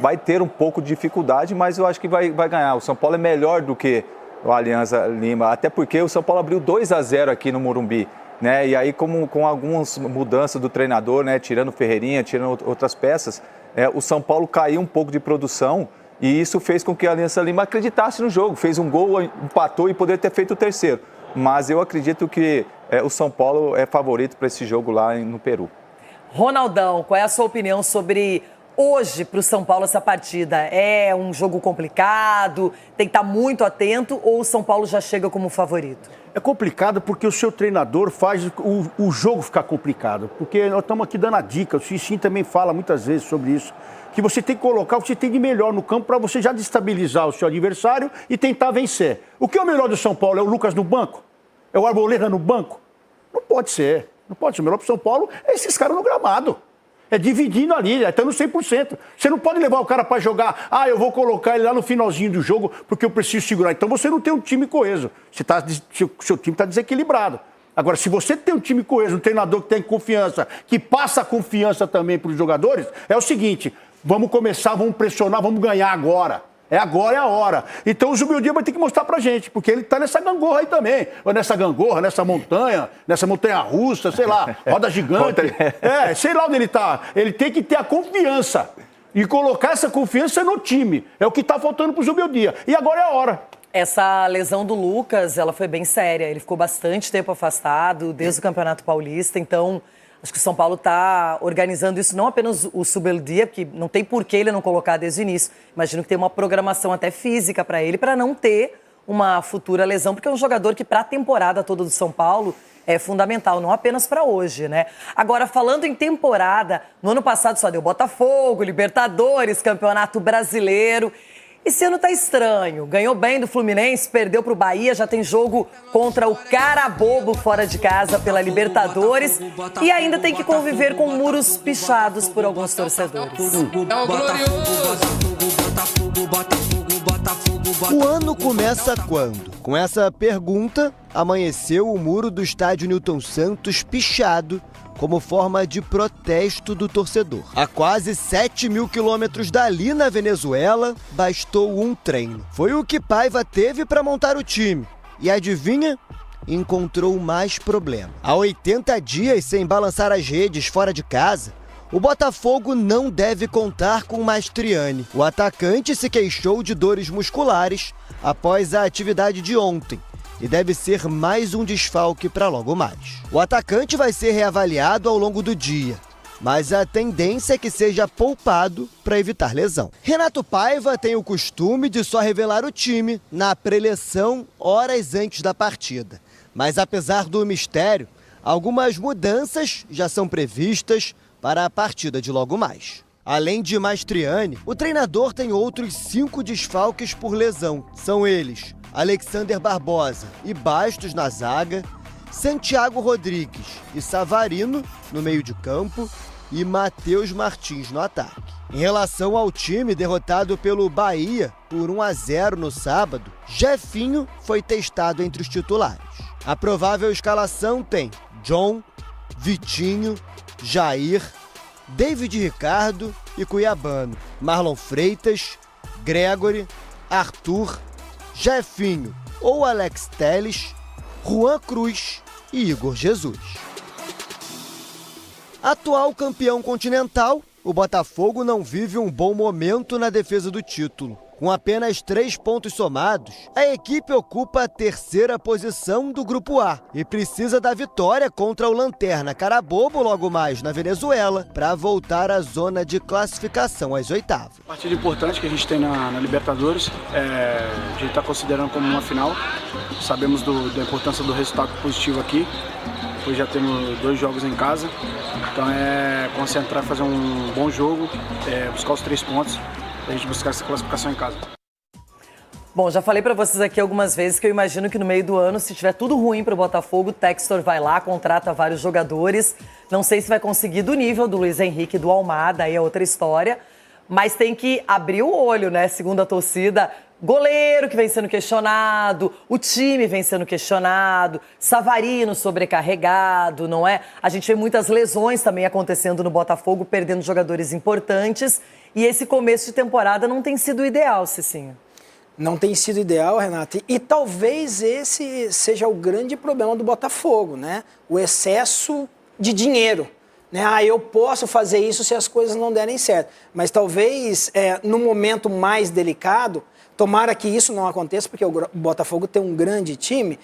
vai ter um pouco de dificuldade, mas eu acho que vai ganhar. O São Paulo é melhor do que o Alianza Lima, até porque o São Paulo abriu 2-0 aqui no Morumbi, né? E aí com algumas mudanças do treinador, né? Tirando o Ferreirinha, tirando outras peças, o São Paulo caiu um pouco de produção e isso fez com que a Alianza Lima acreditasse no jogo, fez um gol, empatou e poderia ter feito o terceiro. Mas eu acredito que o São Paulo é favorito para esse jogo lá no Peru. Ronaldão, qual é a sua opinião sobre hoje para o São Paulo essa partida? É um jogo complicado, tem que estar muito atento ou o São Paulo já chega como favorito? É complicado porque o seu treinador faz o jogo ficar complicado. Porque nós estamos aqui dando a dica, o Cicinho também fala muitas vezes sobre isso, que você tem que colocar o que você tem de melhor no campo para você já destabilizar o seu adversário e tentar vencer. O que é o melhor do São Paulo? É o Lucas no banco? É o Arboleda no banco? Não pode ser. Não pode ser. O melhor para o São Paulo é esses caras no gramado. É dividindo ali, até no 100%. Você não pode levar o cara para jogar, eu vou colocar ele lá no finalzinho do jogo porque eu preciso segurar. Então você não tem um time coeso. Seu time está desequilibrado. Agora, se você tem um time coeso, um treinador que tem confiança, que passa a confiança também para os jogadores, é o seguinte, vamos começar, vamos pressionar, vamos ganhar agora. Agora é a hora. Então o Zubeldia vai ter que mostrar pra gente, porque ele tá nessa gangorra aí também. Ou nessa gangorra, nessa montanha russa, sei lá, roda gigante. Sei lá onde ele tá. Ele tem que ter a confiança. E colocar essa confiança no time. É o que tá faltando pro Zubeldia. E agora é a hora. Essa lesão do Lucas, ela foi bem séria. Ele ficou bastante tempo afastado, desde o Campeonato Paulista. Então, acho que o São Paulo está organizando isso, não apenas o Zubeldia, porque não tem por que ele não colocar desde o início. Imagino que tem uma programação até física para ele, para não ter uma futura lesão, porque é um jogador que para a temporada toda do São Paulo é fundamental, não apenas para hoje, né? Agora, falando em temporada, no ano passado só deu Botafogo, Libertadores, Campeonato Brasileiro. Esse ano tá estranho. Ganhou bem do Fluminense, perdeu pro Bahia, já tem jogo contra o Carabobo fora de casa pela Libertadores e ainda tem que conviver com muros pichados por alguns torcedores. O ano começa quando? Com essa pergunta, amanheceu o muro do estádio Newton Santos pichado como forma de protesto do torcedor. A quase 7 mil quilômetros dali na Venezuela, bastou um treino. Foi o que Paiva teve para montar o time. E adivinha? Encontrou mais problema. Há 80 dias sem balançar as redes fora de casa, o Botafogo não deve contar com Mastriani. O atacante se queixou de dores musculares após a atividade de ontem e deve ser mais um desfalque para logo mais. O atacante vai ser reavaliado ao longo do dia, mas a tendência é que seja poupado para evitar lesão. Renato Paiva tem o costume de só revelar o time na preleção horas antes da partida. Mas apesar do mistério, algumas mudanças já são previstas para a partida de logo mais. Além de Mastriani, o treinador tem outros 5 desfalques por lesão. São eles Alexander Barbosa e Bastos na zaga, Santiago Rodrigues e Savarino no meio de campo, e Matheus Martins no ataque. Em relação ao time derrotado pelo Bahia por 1-0 no sábado, Jefinho foi testado entre os titulares. A provável escalação tem John, Vitinho, Jair, David Ricardo e Cuiabano, Marlon Freitas, Gregory, Arthur, Jefinho ou Alex Telles, Juan Cruz e Igor Jesus. Atual campeão continental, o Botafogo não vive um bom momento na defesa do título. Com apenas 3 pontos somados, a equipe ocupa a 3ª posição do Grupo A e precisa da vitória contra o Lanterna Carabobo logo mais na Venezuela para voltar à zona de classificação às oitavas. Partida importante que a gente tem na Libertadores, a gente está considerando como uma final. Sabemos da importância do resultado positivo aqui, depois já temos 2 jogos em casa, então é concentrar, fazer um bom jogo, buscar os 3 pontos. A gente buscar essa classificação em casa. Bom, já falei pra vocês aqui algumas vezes que eu imagino que no meio do ano, se tiver tudo ruim pro Botafogo, o Textor vai lá, contrata vários jogadores. Não sei se vai conseguir do nível do Luiz Henrique e do Almada, aí é outra história. Mas tem que abrir o olho, né? Segundo a torcida, goleiro que vem sendo questionado, o time vem sendo questionado, Savarino sobrecarregado, não é? A gente vê muitas lesões também acontecendo no Botafogo, perdendo jogadores importantes. E esse começo de temporada não tem sido ideal, Cicinho. Não tem sido ideal, Renata. E talvez esse seja o grande problema do Botafogo, né? O excesso de dinheiro. Né? Eu posso fazer isso se as coisas não derem certo. Mas talvez, no momento mais delicado, tomara que isso não aconteça, porque o Botafogo tem um grande time,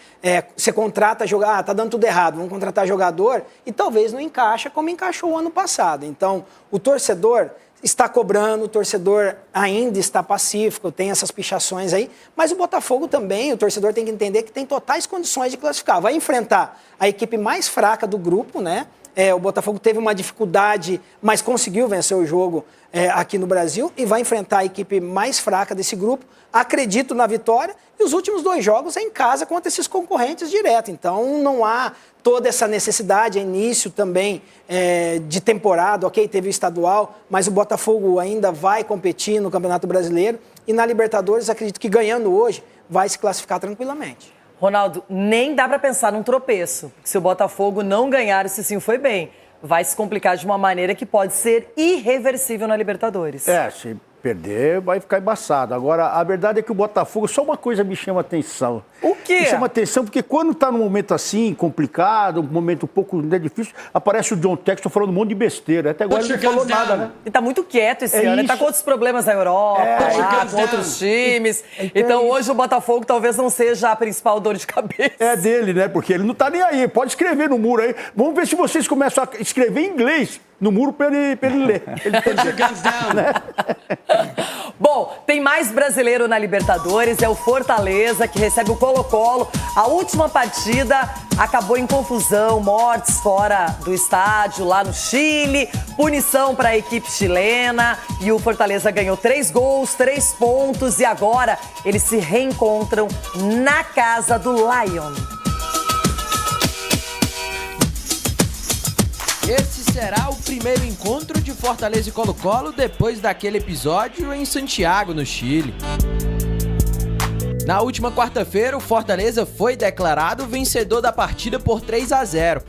você contrata jogador, tá dando tudo errado, vamos contratar jogador, e talvez não encaixa como encaixou o ano passado. Então, o torcedor está cobrando, o torcedor ainda está pacífico, tem essas pichações aí, mas o Botafogo também, o torcedor tem que entender que tem totais condições de classificar. Vai enfrentar a equipe mais fraca do grupo, né? O Botafogo teve uma dificuldade, mas conseguiu vencer o jogo aqui no Brasil e vai enfrentar a equipe mais fraca desse grupo. Acredito na vitória e os últimos 2 jogos é em casa contra esses concorrentes direto. Então não há toda essa necessidade, início também de temporada, ok, teve o estadual, mas o Botafogo ainda vai competir no Campeonato Brasileiro e na Libertadores acredito que ganhando hoje vai se classificar tranquilamente. Ronaldo, nem dá para pensar num tropeço. Se o Botafogo não ganhar, o Cicinho foi bem. Vai se complicar de uma maneira que pode ser irreversível na Libertadores. Se perder, vai ficar embaçado. Agora, a verdade é que o Botafogo, só uma coisa me chama atenção. O quê? Me chama atenção porque quando tá num momento assim, complicado, um momento um pouco difícil, aparece o John Textor falando um monte de besteira. Até agora ele não falou nada, né? Ele tá muito quieto esse ano, ele tá com outros problemas na Europa, com outros times. Então hoje o Botafogo talvez não seja a principal dor de cabeça. É dele, né? Porque ele não tá nem aí. Pode escrever no muro aí. Vamos ver se vocês começam a escrever em inglês no muro pra ele ler. Né? Bom, tem mais brasileiro na Libertadores, é o Fortaleza, que recebe o Colo-Colo. A última partida acabou em confusão, mortes fora do estádio, lá no Chile, punição para a equipe chilena, e o Fortaleza ganhou 3 gols, 3 pontos, e agora eles se reencontram na casa do Lion. Esse será o primeiro encontro de Fortaleza e Colo-Colo depois daquele episódio em Santiago, no Chile. Na última quarta-feira, o Fortaleza foi declarado vencedor da partida por 3-0.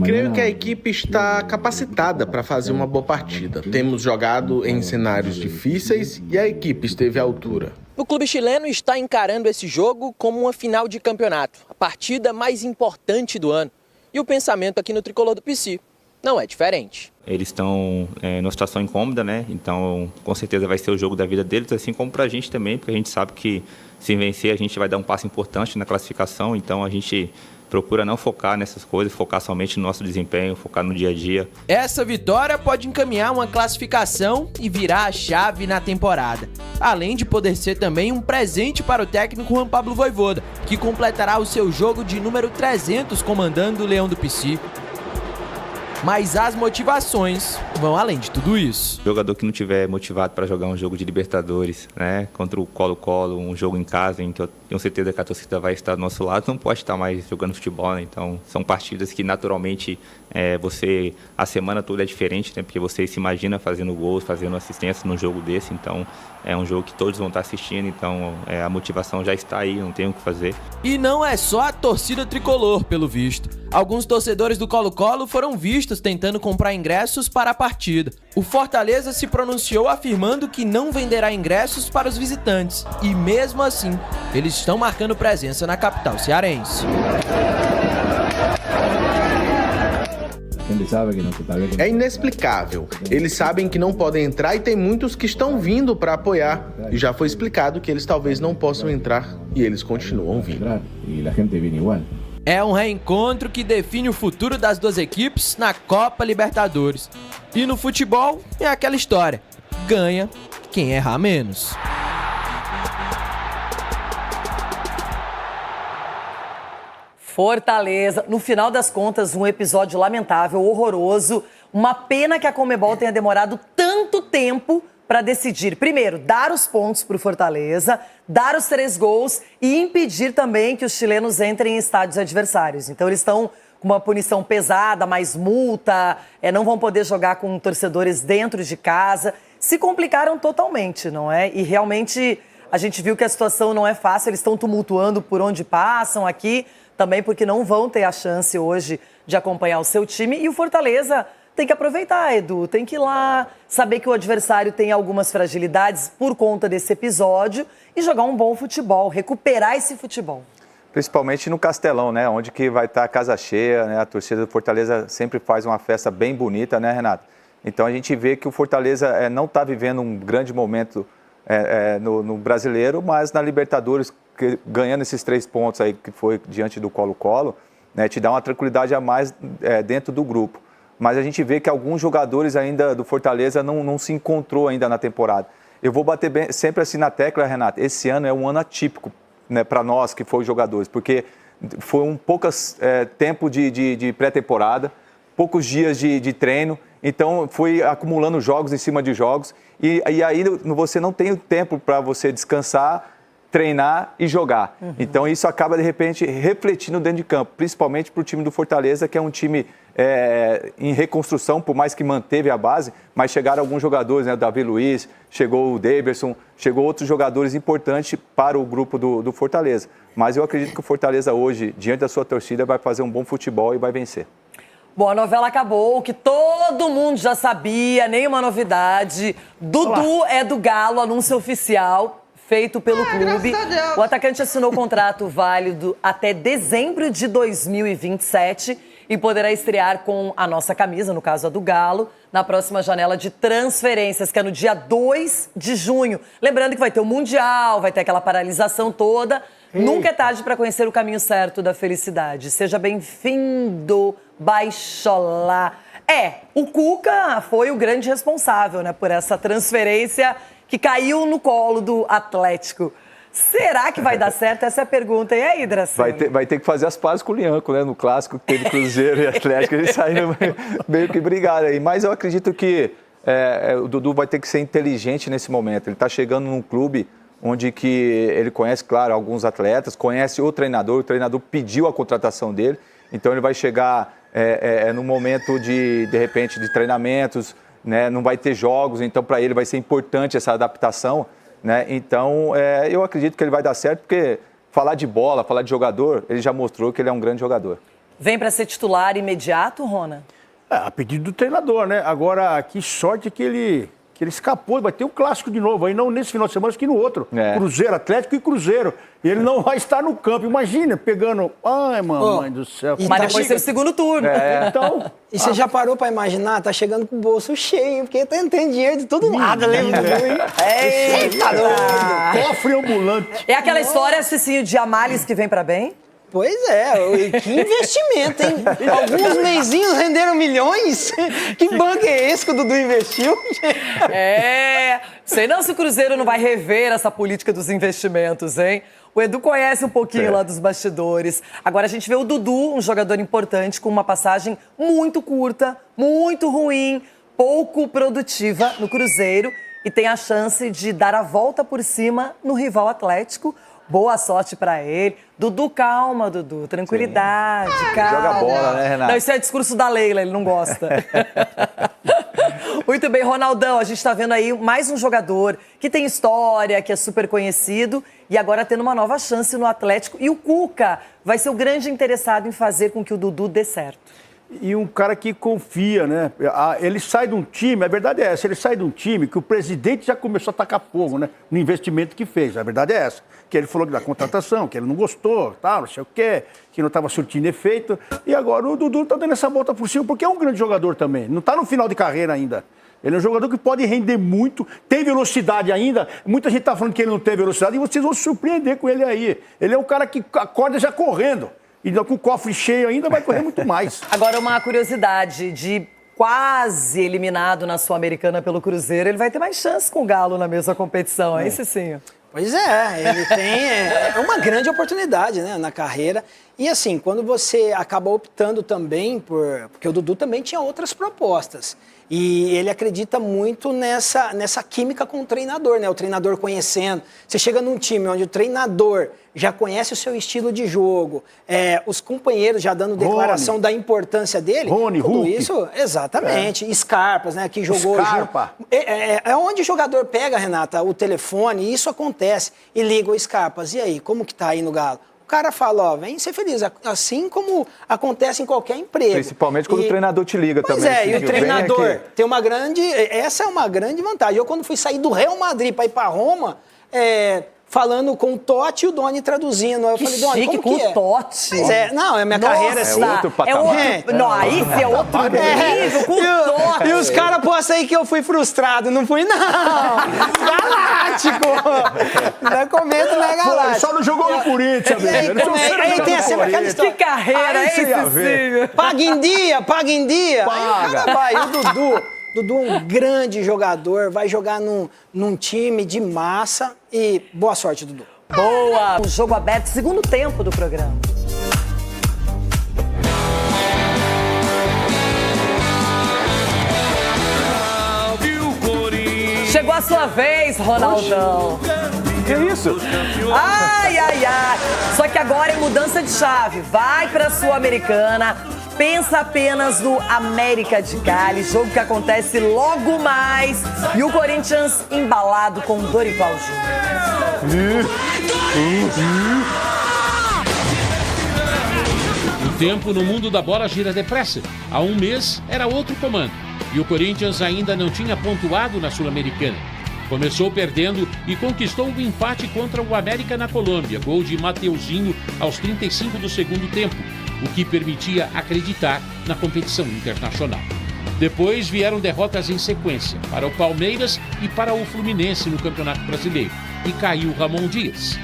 Creio que a equipe está capacitada para fazer uma boa partida. Temos jogado em cenários difíceis e a equipe esteve à altura. O clube chileno está encarando esse jogo como uma final de campeonato, a partida mais importante do ano. E o pensamento aqui no tricolor do PC não é diferente. Eles estão numa situação incômoda, né? Então, com certeza vai ser o jogo da vida deles, assim como pra gente também, porque a gente sabe que se vencer a gente vai dar um passo importante na classificação, então a gente procura não focar nessas coisas, focar somente no nosso desempenho, focar no dia a dia. Essa vitória pode encaminhar uma classificação e virar a chave na temporada. Além de poder ser também um presente para o técnico Juan Pablo Vojvoda, que completará o seu jogo de número 300 comandando o Leão do PC. Mas as motivações vão além de tudo isso. Jogador que não tiver motivado para jogar um jogo de Libertadores, né, contra o Colo-Colo, um jogo em casa em que eu tenho certeza que a torcida vai estar do nosso lado, não pode estar mais jogando futebol, né? Então são partidas que naturalmente você, a semana toda é diferente, né, porque você se imagina fazendo gols, fazendo assistência num jogo desse, então é um jogo que todos vão estar assistindo, então a motivação já está aí, não tem o que fazer. E não é só a torcida tricolor, pelo visto. Alguns torcedores do Colo-Colo foram vistos tentando comprar ingressos para a partida. O Fortaleza se pronunciou afirmando que não venderá ingressos para os visitantes. E mesmo assim, eles estão marcando presença na capital cearense. É inexplicável. Eles sabem que não podem entrar e tem muitos que estão vindo para apoiar. E já foi explicado que eles talvez não possam entrar e eles continuam vindo. É um reencontro que define o futuro das duas equipes na Copa Libertadores. E no futebol é aquela história: ganha quem errar menos. Fortaleza, no final das contas, um episódio lamentável, horroroso. Uma pena que a Conmebol tenha demorado tanto tempo para decidir, primeiro, dar os pontos para o Fortaleza, dar os 3 gols e impedir também que os chilenos entrem em estádios adversários. Então eles estão com uma punição pesada, mais multa, não vão poder jogar com torcedores dentro de casa. Se complicaram totalmente, não é? E realmente a gente viu que a situação não é fácil, eles estão tumultuando por onde passam aqui, também porque não vão ter a chance hoje de acompanhar o seu time. E o Fortaleza tem que aproveitar, Edu, tem que ir lá, saber que o adversário tem algumas fragilidades por conta desse episódio e jogar um bom futebol, recuperar esse futebol. Principalmente no Castelão, né, onde que vai estar a casa cheia, né, a torcida do Fortaleza sempre faz uma festa bem bonita, né, Renato? Então a gente vê que o Fortaleza não está vivendo um grande momento no Brasileiro, mas na Libertadores, ganhando esses 3 pontos aí que foi diante do Colo-Colo, né, te dá uma tranquilidade a mais dentro do grupo. Mas a gente vê que alguns jogadores ainda do Fortaleza não se encontrou ainda na temporada. Eu vou bater sempre assim na tecla, Renato, esse ano é um ano atípico, né, para nós que foi jogadores, porque foi um pouco tempo de pré-temporada, poucos dias de treino, então foi acumulando jogos em cima de jogos, e aí você não tem o tempo para você descansar, treinar e jogar. Então isso acaba, de repente, refletindo dentro de campo, principalmente para o time do Fortaleza, que é um time em reconstrução, por mais que manteve a base, mas chegaram alguns jogadores, né? O Davi Luiz, chegou o Daverson, chegou outros jogadores importantes para o grupo do Fortaleza. Mas eu acredito que o Fortaleza hoje, diante da sua torcida, vai fazer um bom futebol e vai vencer. Bom, a novela acabou, o que todo mundo já sabia, nenhuma novidade. Dudu é do Galo, anúncio oficial feito pelo clube. O atacante assinou contrato válido até dezembro de 2027 e poderá estrear com a nossa camisa, no caso a do Galo, na próxima janela de transferências, que é no dia 2 de junho. Lembrando que vai ter o Mundial, vai ter aquela paralisação toda. Nunca é tarde para conhecer o caminho certo da felicidade. Seja bem-vindo, Baixolá. O Cuca foi o grande responsável, né, por essa transferência que caiu no colo do Atlético. Será que vai dar certo? Essa é a pergunta. E aí, Dracena? Vai ter que fazer as pazes com o Lianco, né? No clássico que teve Cruzeiro e Atlético, eles saíram meio que brigaram aí. Mas eu acredito que o Dudu vai ter que ser inteligente nesse momento. Ele está chegando num clube onde que ele conhece, claro, alguns atletas, conhece o treinador pediu a contratação dele, então ele vai chegar no momento de repente, de treinamentos, né? Não vai ter jogos, então para ele vai ser importante essa adaptação, né? Então eu acredito que ele vai dar certo, porque falar de bola, falar de jogador, ele já mostrou que ele é um grande jogador. Vem para ser titular imediato, Rona? A pedido do treinador, né? Agora, que sorte que ele escapou, vai ter um clássico de novo, aí não nesse final de semana, acho que no outro. Cruzeiro, Atlético e Cruzeiro. E ele não vai estar no campo, imagina, pegando... Ai, mamãe do céu. Mas depois tem o segundo turno. Então... E você já parou pra imaginar? Tá chegando com o bolso cheio, porque tem dinheiro de todo lado, lembra? Eita, doido! Cofre ambulante. É aquela história, Cicinho, de Amales que vem pra bem? Pois é, que investimento, hein? Alguns meizinhos renderam milhões? Que banco é esse que o Dudu investiu? Sei não se o Cruzeiro não vai rever essa política dos investimentos, hein? O Edu conhece um pouquinho lá dos bastidores. Agora a gente vê o Dudu, um jogador importante, com uma passagem muito curta, muito ruim, pouco produtiva no Cruzeiro e tem a chance de dar a volta por cima no rival Atlético. Boa sorte pra ele. Dudu, calma, Dudu. Tranquilidade, calma. Joga bola, né, Renato? Não, isso é discurso da Leila, ele não gosta. Muito bem, Ronaldão, a gente tá vendo aí mais um jogador que tem história, que é super conhecido e agora tendo uma nova chance no Atlético. E o Cuca vai ser o grande interessado em fazer com que o Dudu dê certo. E um cara que confia, né? Ele sai de um time, a verdade é essa, ele sai de um time que o presidente já começou a tacar fogo, né? No investimento que fez, a verdade é essa. Que ele falou da contratação, que ele não gostou, tal, não sei o quê, que não estava surtindo efeito. E agora o Dudu tá dando essa volta por cima, porque é um grande jogador também. Não está no final de carreira ainda. Ele é um jogador que pode render muito, tem velocidade ainda. Muita gente está falando que ele não tem velocidade e vocês vão se surpreender com ele aí. Ele é um cara que acorda já correndo. E com o cofre cheio ainda vai correr muito mais. Agora, uma curiosidade, de quase eliminado na Sul-Americana pelo Cruzeiro, ele vai ter mais chance com o Galo na mesma competição, hein, Cicinho? Pois é, ele tem uma grande oportunidade, né, na carreira. E assim, quando você acaba optando também porque o Dudu também tinha outras propostas. E ele acredita muito nessa química com o treinador, né? O treinador conhecendo. Você chega num time onde o treinador já conhece o seu estilo de jogo, os companheiros já dando declaração da importância dele. Rony, tudo Hulk. isso, exatamente. Scarpas, né? Que jogou. Scarpa. É onde o jogador pega, Renata, o telefone, e isso acontece, e liga o Scarpas. E aí, como que tá aí no Galo? O cara fala, ó, vem ser feliz, assim como acontece em qualquer emprego. Principalmente quando o treinador te liga pois também. E o treinador tem uma grande... Essa é uma grande vantagem. Eu, quando fui sair do Real Madrid para ir para Roma, falando com o Totti e o Doni traduzindo. Eu falei, Doni, como com que é? o Totti. Não, é minha carreira assim. É outro patamar. Não, aí é outro nível, com o Totti. E os caras postam aí que eu fui frustrado. Não fui, não. Galáctico. Não comento, não é galáctico. Só não jogou no Corinthians, aí tem sempre aquela história. Que carreira, hein, Cicinho? Paga em dia, paga em dia. Paga. Aí o cara vai. E o Dudu é um grande jogador, vai jogar num time de massa e boa sorte, Dudu. Boa! O jogo aberto, segundo tempo do programa. Chegou a sua vez, Ronaldão. Que isso? Ai, ai, ai. Só que agora é mudança de chave. Vai pra Sul-Americana. Pensa apenas no América de Cali, jogo que acontece logo mais. E o Corinthians embalado com Dorival Júnior. O tempo no mundo da bola gira depressa. Há um mês era outro comando. E o Corinthians ainda não tinha pontuado na Sul-Americana. Começou perdendo e conquistou o empate contra o América na Colômbia. Gol de Mateuzinho aos 35 do segundo tempo, o que permitia acreditar na competição internacional. Depois vieram derrotas em sequência para o Palmeiras e para o Fluminense no Campeonato Brasileiro. E caiu Ramon Dias.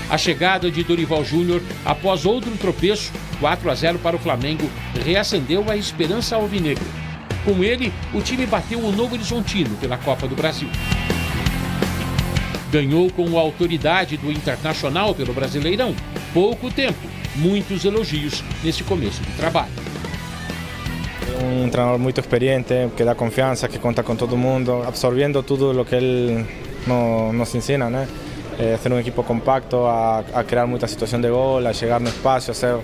A chegada de Dorival Júnior, após outro tropeço, 4-0 para o Flamengo, reacendeu a esperança alvinegra. Com ele, o time bateu o Novo Horizontino pela Copa do Brasil. Ganhou com a autoridade do Internacional pelo Brasileirão. Pouco tempo, muitos elogios nesse começo de trabalho. Um treinador muito experiente, que dá confiança, que conta com todo mundo, absorvendo tudo o que ele nos ensina, né? Ser um equipo compacto, a criar muita situação de gol, a chegar no espaço, a ser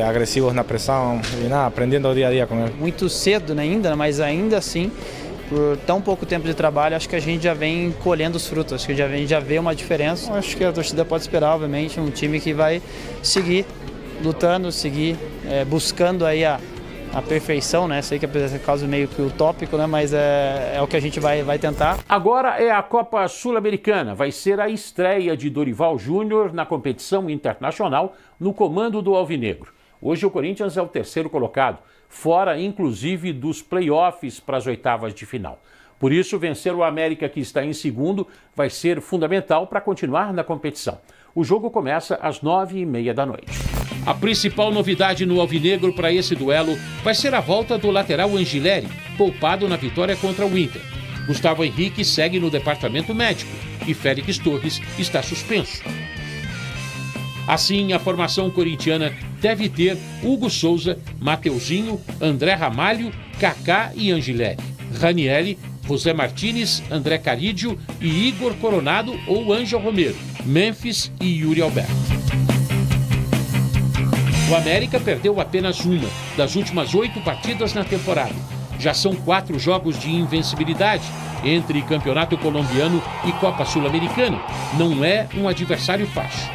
agressivos na pressão e aprendendo dia a dia com ele. Muito cedo, né, ainda, mas ainda assim, por tão pouco tempo de trabalho, acho que a gente já vem colhendo os frutos, acho que a gente já vê uma diferença. Acho que a torcida pode esperar, obviamente, um time que vai seguir lutando, seguir buscando aí a perfeição, né? Sei que é caso meio que utópico, né? Mas é o que a gente vai tentar. Agora é a Copa Sul-Americana. Vai ser a estreia de Dorival Júnior na competição internacional no comando do Alvinegro. Hoje o Corinthians é o terceiro colocado, fora inclusive dos playoffs para as oitavas de final. Por isso, vencer o América, que está em segundo, vai ser fundamental para continuar na competição. O jogo começa às 9h30 da noite. A principal novidade no Alvinegro para esse duelo vai ser a volta do lateral Angileri, poupado na vitória contra o Inter. Gustavo Henrique segue no departamento médico. e Félix Torres está suspenso. Assim, a formação corintiana deve ter Hugo Souza, Mateuzinho, André Ramalho, Kaká e Angileri, Ranieri, José Martínez, André Carídio e Igor Coronado ou Ângel Romero, Memphis e Yuri Alberto. O América perdeu apenas uma das últimas 8 partidas na temporada. Já são 4 jogos de invencibilidade entre Campeonato Colombiano e Copa Sul-Americana. Não é um adversário fácil.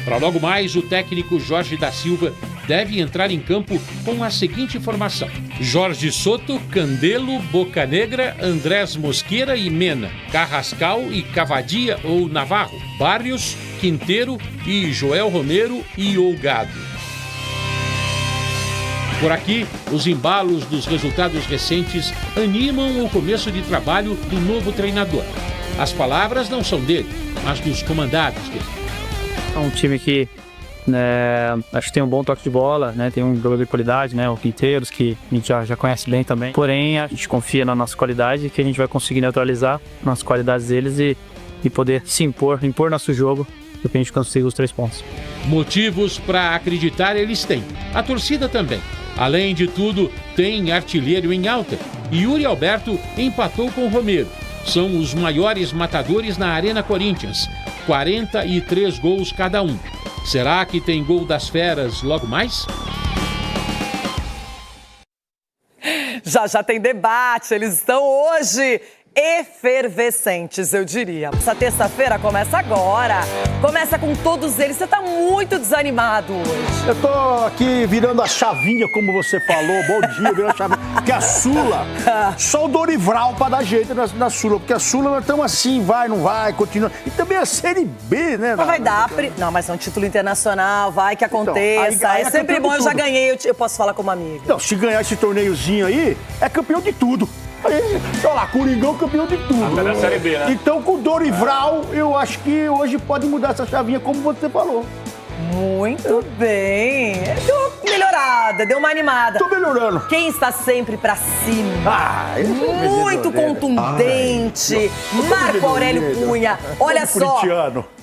Para logo mais, o técnico Jorge da Silva deve entrar em campo com a seguinte formação: Jorge Soto, Candelo, Bocanegra, Andrés Mosqueira e Mena, Carrascal e Cavadia ou Navarro, Barrios, Quinteiro e Joel Romero e Olgado. Por aqui, os embalos dos resultados recentes animam o começo de trabalho do novo treinador. As palavras não são dele, mas dos comandados dele. É um time que acho que tem um bom toque de bola, né? Tem um jogador de qualidade, né? O Quinteiros, que a gente já conhece bem também. Porém, a gente confia na nossa qualidade, que a gente vai conseguir neutralizar as qualidades deles e poder se impor nosso jogo, para que a gente consiga os 3 pontos. Motivos para acreditar eles têm. A torcida também. Além de tudo, tem artilheiro em alta. E Yuri Alberto empatou com Romero. São os maiores matadores na Arena Corinthians. 43 gols cada um. Será que tem gol das feras logo mais? Já tem debate. Eles estão hoje efervescentes, eu diria. Essa terça-feira começa agora. Começa com todos eles. Você tá muito desanimado hoje. Eu tô aqui virando a chavinha, como você falou. Bom dia, virando a chavinha. Porque a Sula, só o Dorival pra dar jeito na Sula. Porque a Sula nós estamos assim, vai, não vai, continua. E também a Série B, né? Mas vai dar. Não, mas é um título internacional, vai que aconteça. Então, aí é sempre bom, eu já ganhei, eu posso falar como amigo. Não, se ganhar esse torneiozinho aí, é campeão de tudo. Olha lá, Coringão campeão de tudo. Até na Série B, né? Então, com o Dorival, eu acho que hoje pode mudar essa chavinha, como você falou. Muito bem. Deu uma melhorada, deu uma animada. Tô melhorando. Quem está sempre pra cima? Muito contundente. Marco Aurélio Cunha. Olha só,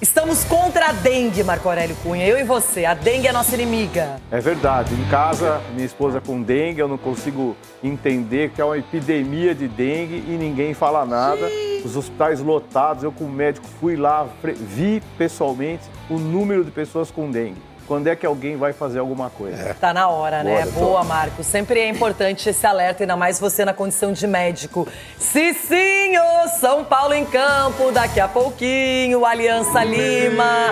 estamos contra a dengue, Marco Aurélio Cunha. Eu e você. A dengue é nossa inimiga. É verdade. Em casa, minha esposa com dengue, eu não consigo entender que é uma epidemia de dengue e ninguém fala nada. Os hospitais lotados, eu como médico fui lá, vi pessoalmente o número de pessoas com dengue. Quando é que alguém vai fazer alguma coisa? Tá na hora, né? Boa, Marco. Sempre é importante esse alerta, ainda mais você na condição de médico. Cicinho, São Paulo em campo, daqui a pouquinho, Aliança Lima.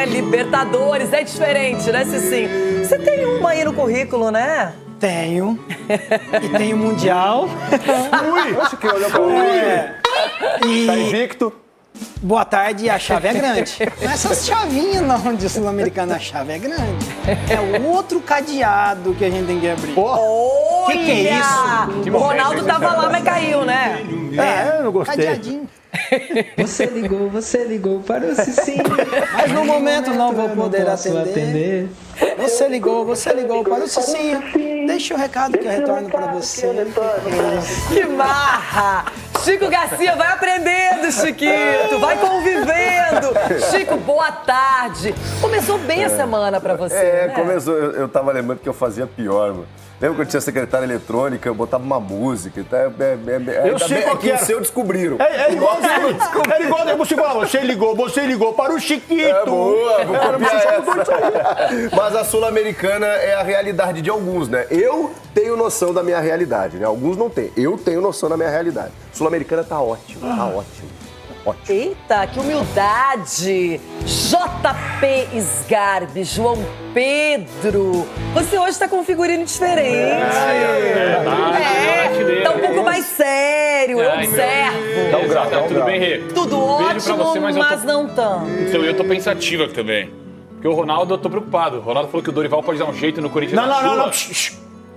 Libertadores, é diferente, né, Cicinho? Você tem uma aí no currículo, né? Tenho. E tenho Mundial. Acho que olhou pra mim. Tá invicto? Boa tarde, a chave é grande. Não é essas chavinhas não de Sul-Americana, a chave é grande. É o outro cadeado que a gente tem que abrir. Olha! Que é isso? O Ronaldo tava lá, mas caiu, né? Eu não gostei. Cadeadinho. Você ligou para o Cicinho. Mas no momento não vou poder atender. Você ligou para o Cicinho. Deixa o recado que eu retorno para você. Que marra! Chico Garcia, vai aprendendo, Chiquito. Vai convivendo. Chico, boa tarde. Começou bem a semana pra você, né? Começou. Eu tava lembrando que eu fazia pior, mano. Lembra quando tinha secretária eletrônica, eu botava uma música. Eu sei qual que é. O seu descobriram. É igual você falava, você ligou para o Chiquito. É boa, vou copiar essa. Mas a Sul-Americana é a realidade de alguns, né? Eu tenho noção da minha realidade, né? Alguns não têm. Eu tenho noção da minha realidade. Sul-Americana tá ótimo, tá ótimo. Ótimo. Eita, que humildade! JP Sgarbi, João Pedro. Você hoje tá com um figurino diferente. Tá um pouco mais sério, eu observo. Dá um grau, tudo bem, Rê? Tudo ótimo, pra você, mas não tanto. Então, eu tô pensativa aqui também. Porque o Ronaldo, eu tô preocupado. O Ronaldo falou que o Dorival pode dar um jeito no Corinthians. Não.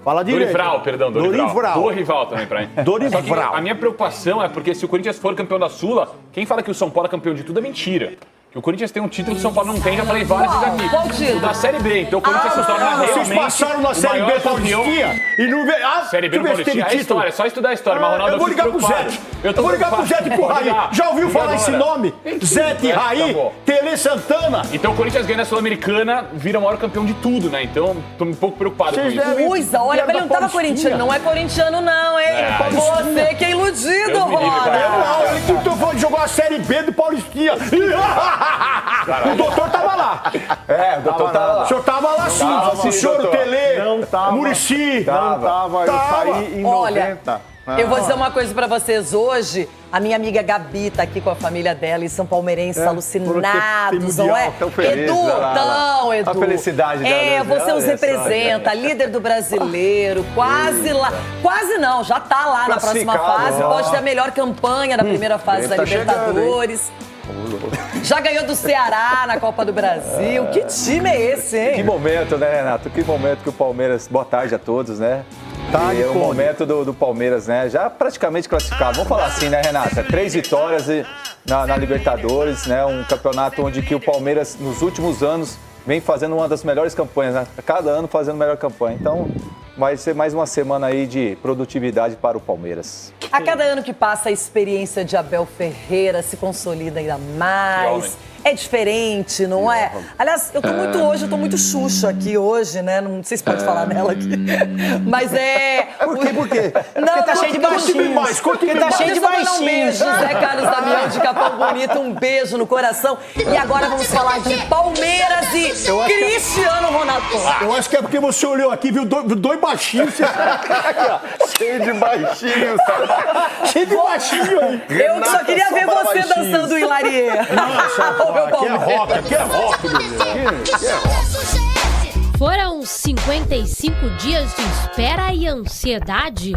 Fala direito. Dorival também pra mim. Dorival. A minha preocupação é porque se o Corinthians for campeão da Sula, quem fala que o São Paulo é campeão de tudo é mentira. Que o Corinthians tem um título que o São Paulo não tem, já falei várias vezes aqui. Qual título? O da Série B. Então o Corinthians se torna realmente Vocês passaram na Série B Paulistinha e não vê. Série B Paulistinha é história, é só estudar a história. Mas Ronaldo, eu vou ligar pro Zé. Eu vou ligar pro Zé e pro Raí. Já ouviu falar esse nome? Zé e Raí, Tele Santana. Então o Corinthians ganha a Sul-Americana, vira o maior campeão de tudo, né? Então tô um pouco preocupado com isso. Uisa, olha, ele não tava corintiano. Não é corintiano, não, hein? Você que é iludido, Roda. Ele tentou jogar a Série B do Paulistinha. O doutor tava lá. O doutor tava lá. O senhor tava lá sim. O senhor, o Tele, Muricy. Não tava, eu saí em 90. Eu vou dizer uma coisa pra vocês hoje. A minha amiga Gabi tá aqui com a família dela, eles são palmeirenses alucinados, não é? Tão feliz, Edu. A felicidade dela. Você os representa, líder do brasileiro, quase lá. Quase não, já tá lá na próxima fase. Pode ter a melhor campanha da primeira fase da Libertadores. Já ganhou do Ceará na Copa do Brasil. Que time é esse, hein? Que momento, né, Renato? Que momento que o Palmeiras... Boa tarde a todos, né? E é o momento do Palmeiras, né? Já praticamente classificado. Vamos falar assim, né, Renata? 3 vitórias na Libertadores, né? Um campeonato onde que o Palmeiras, nos últimos anos, vem fazendo uma das melhores campanhas, né? Cada ano fazendo a melhor campanha. Então, vai ser mais uma semana aí de produtividade para o Palmeiras. A cada ano que passa, a experiência de Abel Ferreira se consolida ainda mais. É diferente, não é? Aliás, eu tô muito Xuxa aqui hoje, né? Não sei se pode falar dela aqui. Mas é... Por quê? Não, porque tá cheio de baixinhos. Porque tá cheio de baixinhos. Um beijo, Zé Carlos Damião de Capão Bonito. Um beijo no coração. E agora vamos falar de Palmeiras e Cristiano Ronaldo. Eu acho que é porque você olhou aqui e viu dois baixinhos. Cheio de baixinhos. Cheio de baixinho aí. Eu só queria ver você dançando o Hilarie. Nossa, aqui é rock, meu Deus. Aqui é rock. Foram 55 dias de espera e ansiedade?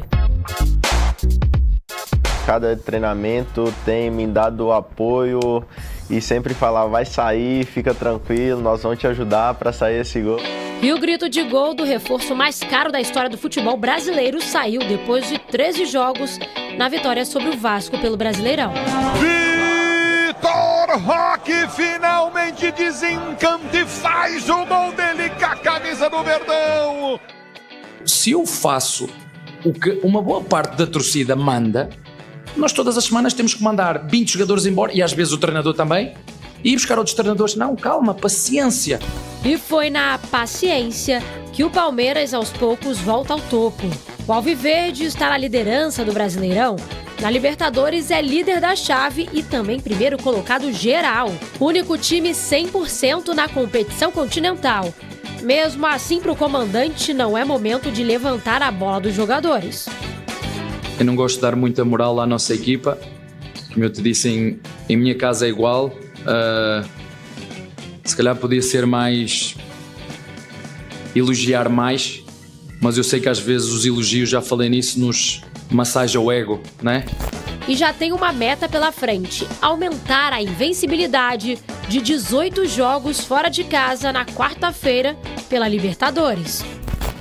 Cada treinamento tem me dado apoio e sempre falar, vai sair, fica tranquilo, nós vamos te ajudar para sair esse gol. E o grito de gol do reforço mais caro da história do futebol brasileiro saiu depois de 13 jogos na vitória sobre o Vasco pelo Brasileirão. Vitor Roque finalmente desencanta e faz o gol dele com a camisa do Verdão. Se eu faço o que uma boa parte da torcida manda, nós todas as semanas temos que mandar 20 jogadores embora, e às vezes o treinador também, e ir buscar outros treinadores. Não, calma, paciência. E foi na paciência que o Palmeiras aos poucos volta ao topo. O Alviverde está na liderança do Brasileirão. Na Libertadores é líder da chave e também primeiro colocado geral. Único time 100% na competição continental. Mesmo assim, para o comandante, não é momento de levantar a bola dos jogadores. Eu não gosto de dar muita moral à nossa equipa. Como eu te disse, em minha casa é igual. Se calhar podia ser mais... elogiar mais. Mas eu sei que às vezes os elogios, já falei nisso, nos massageia o ego, né? E já tem uma meta pela frente: aumentar a invencibilidade de 18 jogos fora de casa na quarta-feira pela Libertadores.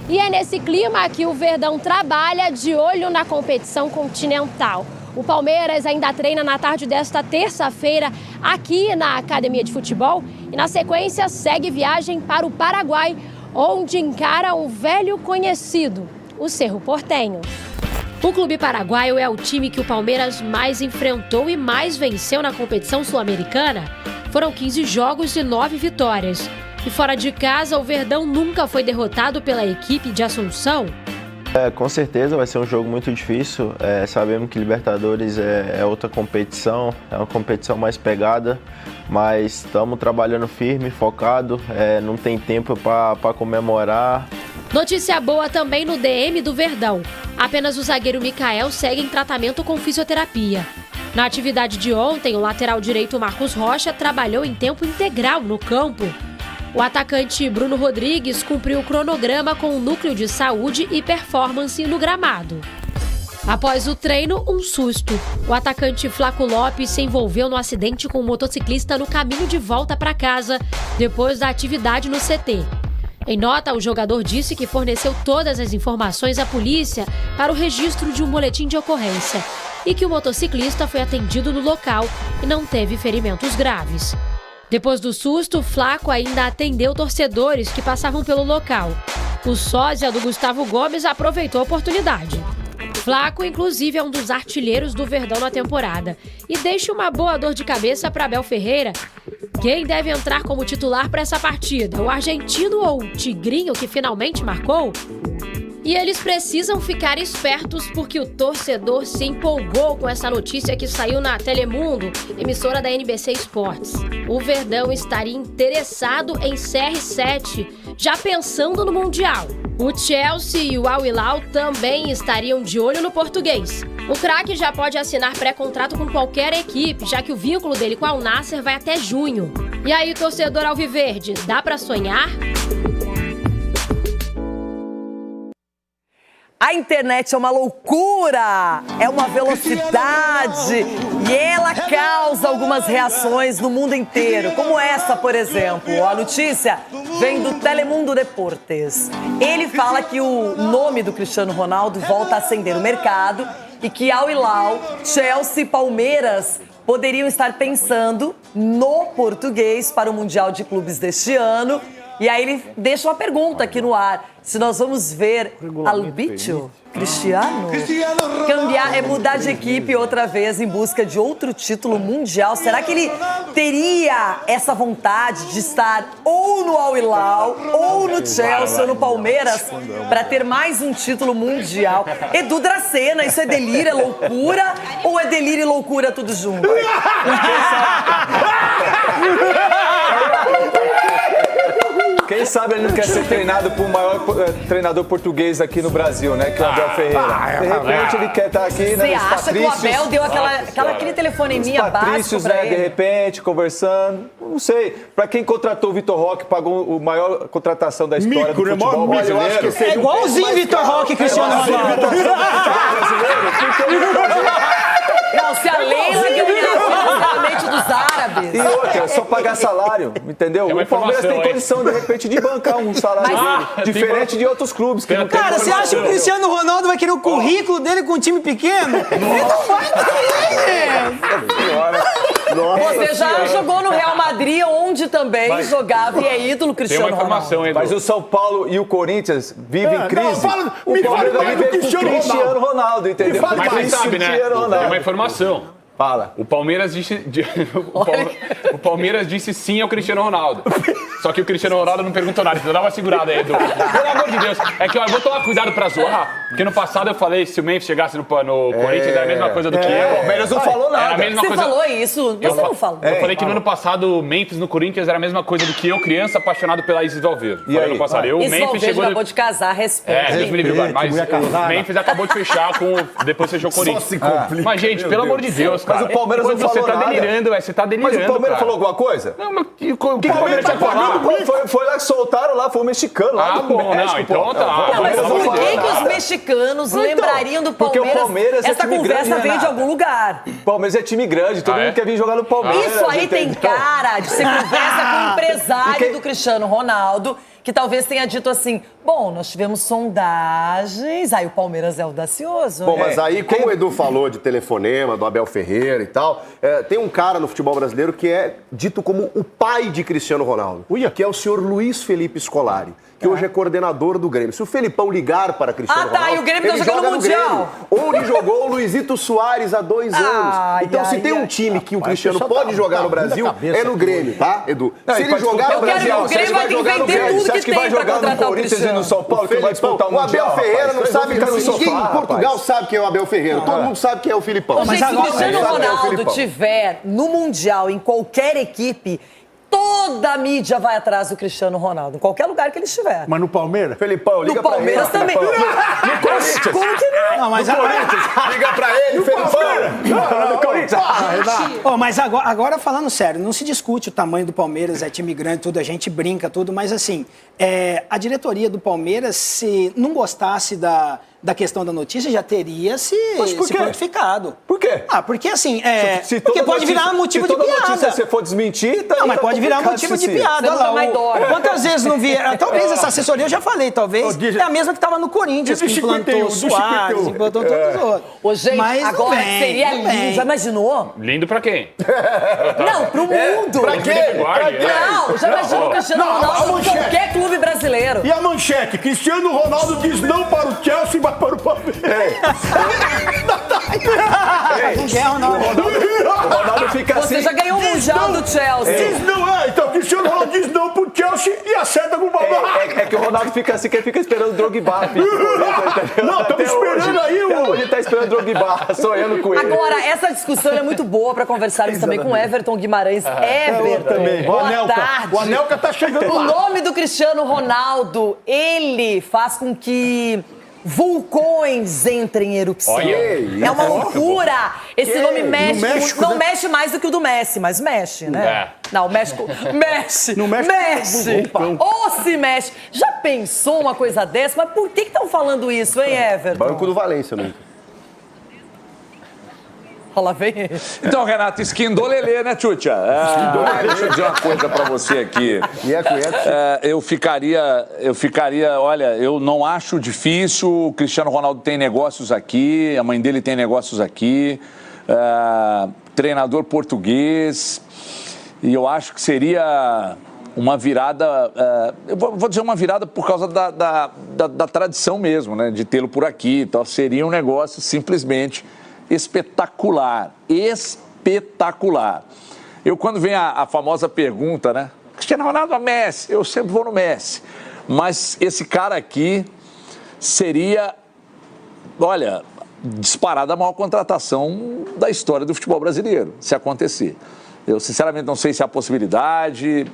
E é nesse clima que o Verdão trabalha de olho na competição continental. O Palmeiras ainda treina na tarde desta terça-feira aqui na Academia de Futebol e, na sequência, segue viagem para o Paraguai, onde encara um velho conhecido, o Cerro Porteño. O clube paraguaio é o time que o Palmeiras mais enfrentou e mais venceu na competição sul-americana. Foram 15 jogos e 9 vitórias. E fora de casa, o Verdão nunca foi derrotado pela equipe de Assunção. Com certeza vai ser um jogo muito difícil. Sabemos que Libertadores é outra competição, é uma competição mais pegada, mas estamos trabalhando firme, focado, não tem tempo para comemorar. Notícia boa também no DM do Verdão. Apenas o zagueiro Mikael segue em tratamento com fisioterapia. Na atividade de ontem, o lateral direito Marcos Rocha trabalhou em tempo integral no campo. O atacante Bruno Rodrigues cumpriu o cronograma com o núcleo de saúde e performance no gramado. Após o treino, um susto. O atacante Flaco Lopes se envolveu no acidente com um motociclista no caminho de volta para casa, depois da atividade no CT. Em nota, o jogador disse que forneceu todas as informações à polícia para o registro de um boletim de ocorrência e que o motociclista foi atendido no local e não teve ferimentos graves. Depois do susto, Flaco ainda atendeu torcedores que passavam pelo local. O sósia do Gustavo Gomes aproveitou a oportunidade. Flaco, inclusive, é um dos artilheiros do Verdão na temporada e deixa uma boa dor de cabeça para Abel Ferreira. Quem deve entrar como titular para essa partida? O argentino ou o Tigrinho, que finalmente marcou? E eles precisam ficar espertos porque o torcedor se empolgou com essa notícia que saiu na Telemundo, emissora da NBC Esportes. O Verdão estaria interessado em CR7, já pensando no Mundial. O Chelsea e o Al Hilal também estariam de olho no português. O craque já pode assinar pré-contrato com qualquer equipe, já que o vínculo dele com o Al Nassr vai até junho. E aí, torcedor alviverde, dá pra sonhar? A internet é uma loucura, é uma velocidade e ela causa algumas reações no mundo inteiro, como essa, por exemplo. A notícia vem do Telemundo Deportes. Ele fala que o nome do Cristiano Ronaldo volta a acender o mercado e que Al Hilal, Chelsea e Palmeiras poderiam estar pensando no português para o Mundial de Clubes deste ano. E aí ele deixa uma pergunta aqui no ar. Se nós vamos ver Albicho, Cristiano, cambiar, mudar de equipe outra vez em busca de outro título mundial. Será que ele teria essa vontade de estar ou no Al Hilal, ou no Chelsea, ou no Palmeiras, para ter mais um título mundial? Edu Dracena, isso é delírio, é loucura? Ou é delírio e loucura tudo junto? Quem sabe ele não quer ser treinado por o maior treinador português aqui no Brasil, né? Que é o Abel Ferreira. De repente ele quer estar aqui, né? Você acha que o Abel deu aquele telefoneminha básico Patrícios, pra né? ele? De repente, conversando. Não sei. Pra quem contratou o Vitor Roque, pagou a maior contratação da história do futebol brasileiro. Eu acho que É igualzinho Vitor Roque e Cristiano Ronaldo. Não, se a Leila ganhar financeiramente dos árabes. E outra, é só pagar salário, entendeu? O Palmeiras tem condição, de repente, de bancar um salário dele, diferente de outros clubes que não tem. Cara, você acha que o Cristiano Ronaldo vai querer o currículo dele com um time pequeno? Ele não vai Você já jogou no Real Madrid, onde também jogava e é ídolo Cristiano Ronaldo. Mas o São Paulo e o Corinthians vivem em crise. Me fale mais do Cristiano Ronaldo, entendeu? Mas você sabe, né? Tem uma informação. Fala. O Palmeiras disse sim ao Cristiano Ronaldo. Só que o Cristiano Ronaldo não perguntou nada. Então dá uma segurada aí, Edu. Pelo amor de Deus. É que eu vou tomar cuidado pra zoar. Porque no passado eu falei, se o Memphis chegasse no Corinthians, era a mesma coisa do que eu. O Palmeiras não falou nada. Era a mesma Você coisa... falou isso? Você não falou. Eu falei que no ano passado o Memphis no Corinthians era a mesma coisa do que eu, criança, apaixonado pela Isis Valverde. E aí? No passado. Eu, o Isis Memphis Valverde chegou... acabou de casar, respeito. Deus me livre, mas o Memphis acabou de fechar com... Depois fechou o Corinthians. Só se complica. Mas, gente, pelo amor de Deus, cara. Mas o Palmeiras não falou Você tá nada. delirando, você tá delirando, Mas o Palmeiras falou alguma coisa? Não, mas o que o Palmeiras tinha falado? Foi lá que soltaram lá, foi o mexicano lá do bom, México, não, então tá. Não, mas por que os mexicanos lembrariam do porque Palmeiras? o Palmeiras é Essa time conversa grande, vem de Renato. algum lugar. O Palmeiras é time grande, todo mundo quer vir jogar no Palmeiras. Isso aí tem entendeu? cara de ser conversa com o empresário do Cristiano Ronaldo, que talvez tenha dito assim, bom, nós tivemos sondagens, aí o Palmeiras é audacioso. Bom, né? mas aí, como o Edu falou de telefonema, do Abel Ferreira e tal, tem um cara no futebol brasileiro que é dito como o pai de Cristiano Ronaldo, que é o senhor Luiz Felipe Scolari, que hoje é coordenador do Grêmio. Se o Felipão ligar para Cristiano Ronaldo, e o Grêmio tá ele jogando joga no Mundial. Grêmio, onde jogou o Luizito Soares há 2 anos. Então, se tem um time que o Cristiano pode jogar no Brasil, é no Grêmio, tá, Edu? Se ele jogar no Brasil, o Grêmio vai ter que vender tudo que tem pra contratar o Cristiano. São Paulo, que vai disputar o Abel Ferreira não sabe, ninguém em Portugal rapaz. sabe quem é o Abel Ferreira. Todo mundo sabe quem é o Filipão. Gente, se o Cristiano Ronaldo tiver no Mundial, em qualquer equipe, toda a mídia vai atrás do Cristiano Ronaldo, em qualquer lugar que ele estiver. Mas no Palmeiras? Felipão, liga No pra ele. Palmeiras também. No Corinthians. Como que não? Não, mas No Corinthians. Liga pra ele, Felipão. No Corinthians. Mas agora falando sério, não se discute o tamanho do Palmeiras, é time grande, tudo, a gente brinca, tudo, mas assim, a diretoria do Palmeiras, se não gostasse da questão da notícia já teria se prontificado. Por quê? Porque assim, porque pode virar motivo de piada. Se toda notícia você for desmentir, tá. Não, mas pode virar motivo de piada. Olha lá, quantas vezes não vieram? Talvez essa assessoria, eu já falei, talvez, é a mesma que estava no Corinthians, que implantou Soares, implantou todos os outros. Ô, gente, mas agora seria lindo. Já imaginou? Lindo pra quem? Não, pro mundo. Pra quem? Não, já imaginou o Cristiano Ronaldo em qualquer clube brasileiro. E a manchete? Cristiano Ronaldo diz não para o Chelsea e vai para o Palmeiras. O Ronaldo fica assim. Você já ganhou o Mundial do Chelsea. Diz não, então o Cristiano Ronaldo diz não pro Chelsea e acerta com o Palmeiras. É que o Ronaldo fica assim, que ele fica esperando o Drogba. Não, estamos esperando aí o... Hoje tá esperando o Drogba, sonhando com ele. Agora, essa discussão é muito boa pra conversarmos também com Everton Guimarães. Everton, boa tarde. O Anelka tá chegando O lá. nome do Cristiano Ronaldo, ele faz com que vulcões entrem em erupção. Olha, é uma loucura. Esse nome mexe. México, não né? mexe mais do que o do Messi, mas mexe, né? É. Não, o México mexe. No México, mexe. Ou se mexe. Já pensou uma coisa dessa? Mas por que estão falando isso, hein, Everton? Banco do Valência, né? Olha lá, vem ele. Então, Renato, esquindolelê, né, Tchutcha? Deixa eu dizer uma coisa pra você aqui. Eu ficaria, olha, eu não acho difícil, o Cristiano Ronaldo tem negócios aqui, a mãe dele tem negócios aqui, treinador português, e eu acho que seria uma virada, eu vou dizer uma virada por causa da tradição mesmo, né, de tê-lo por aqui, então seria um negócio simplesmente espetacular. Eu, quando vem a famosa pergunta, né? Cristiano Ronaldo ou Messi? Eu sempre vou no Messi. Mas esse cara aqui seria, olha, disparada a maior contratação da história do futebol brasileiro, se acontecer. Eu, sinceramente, não sei se há possibilidade,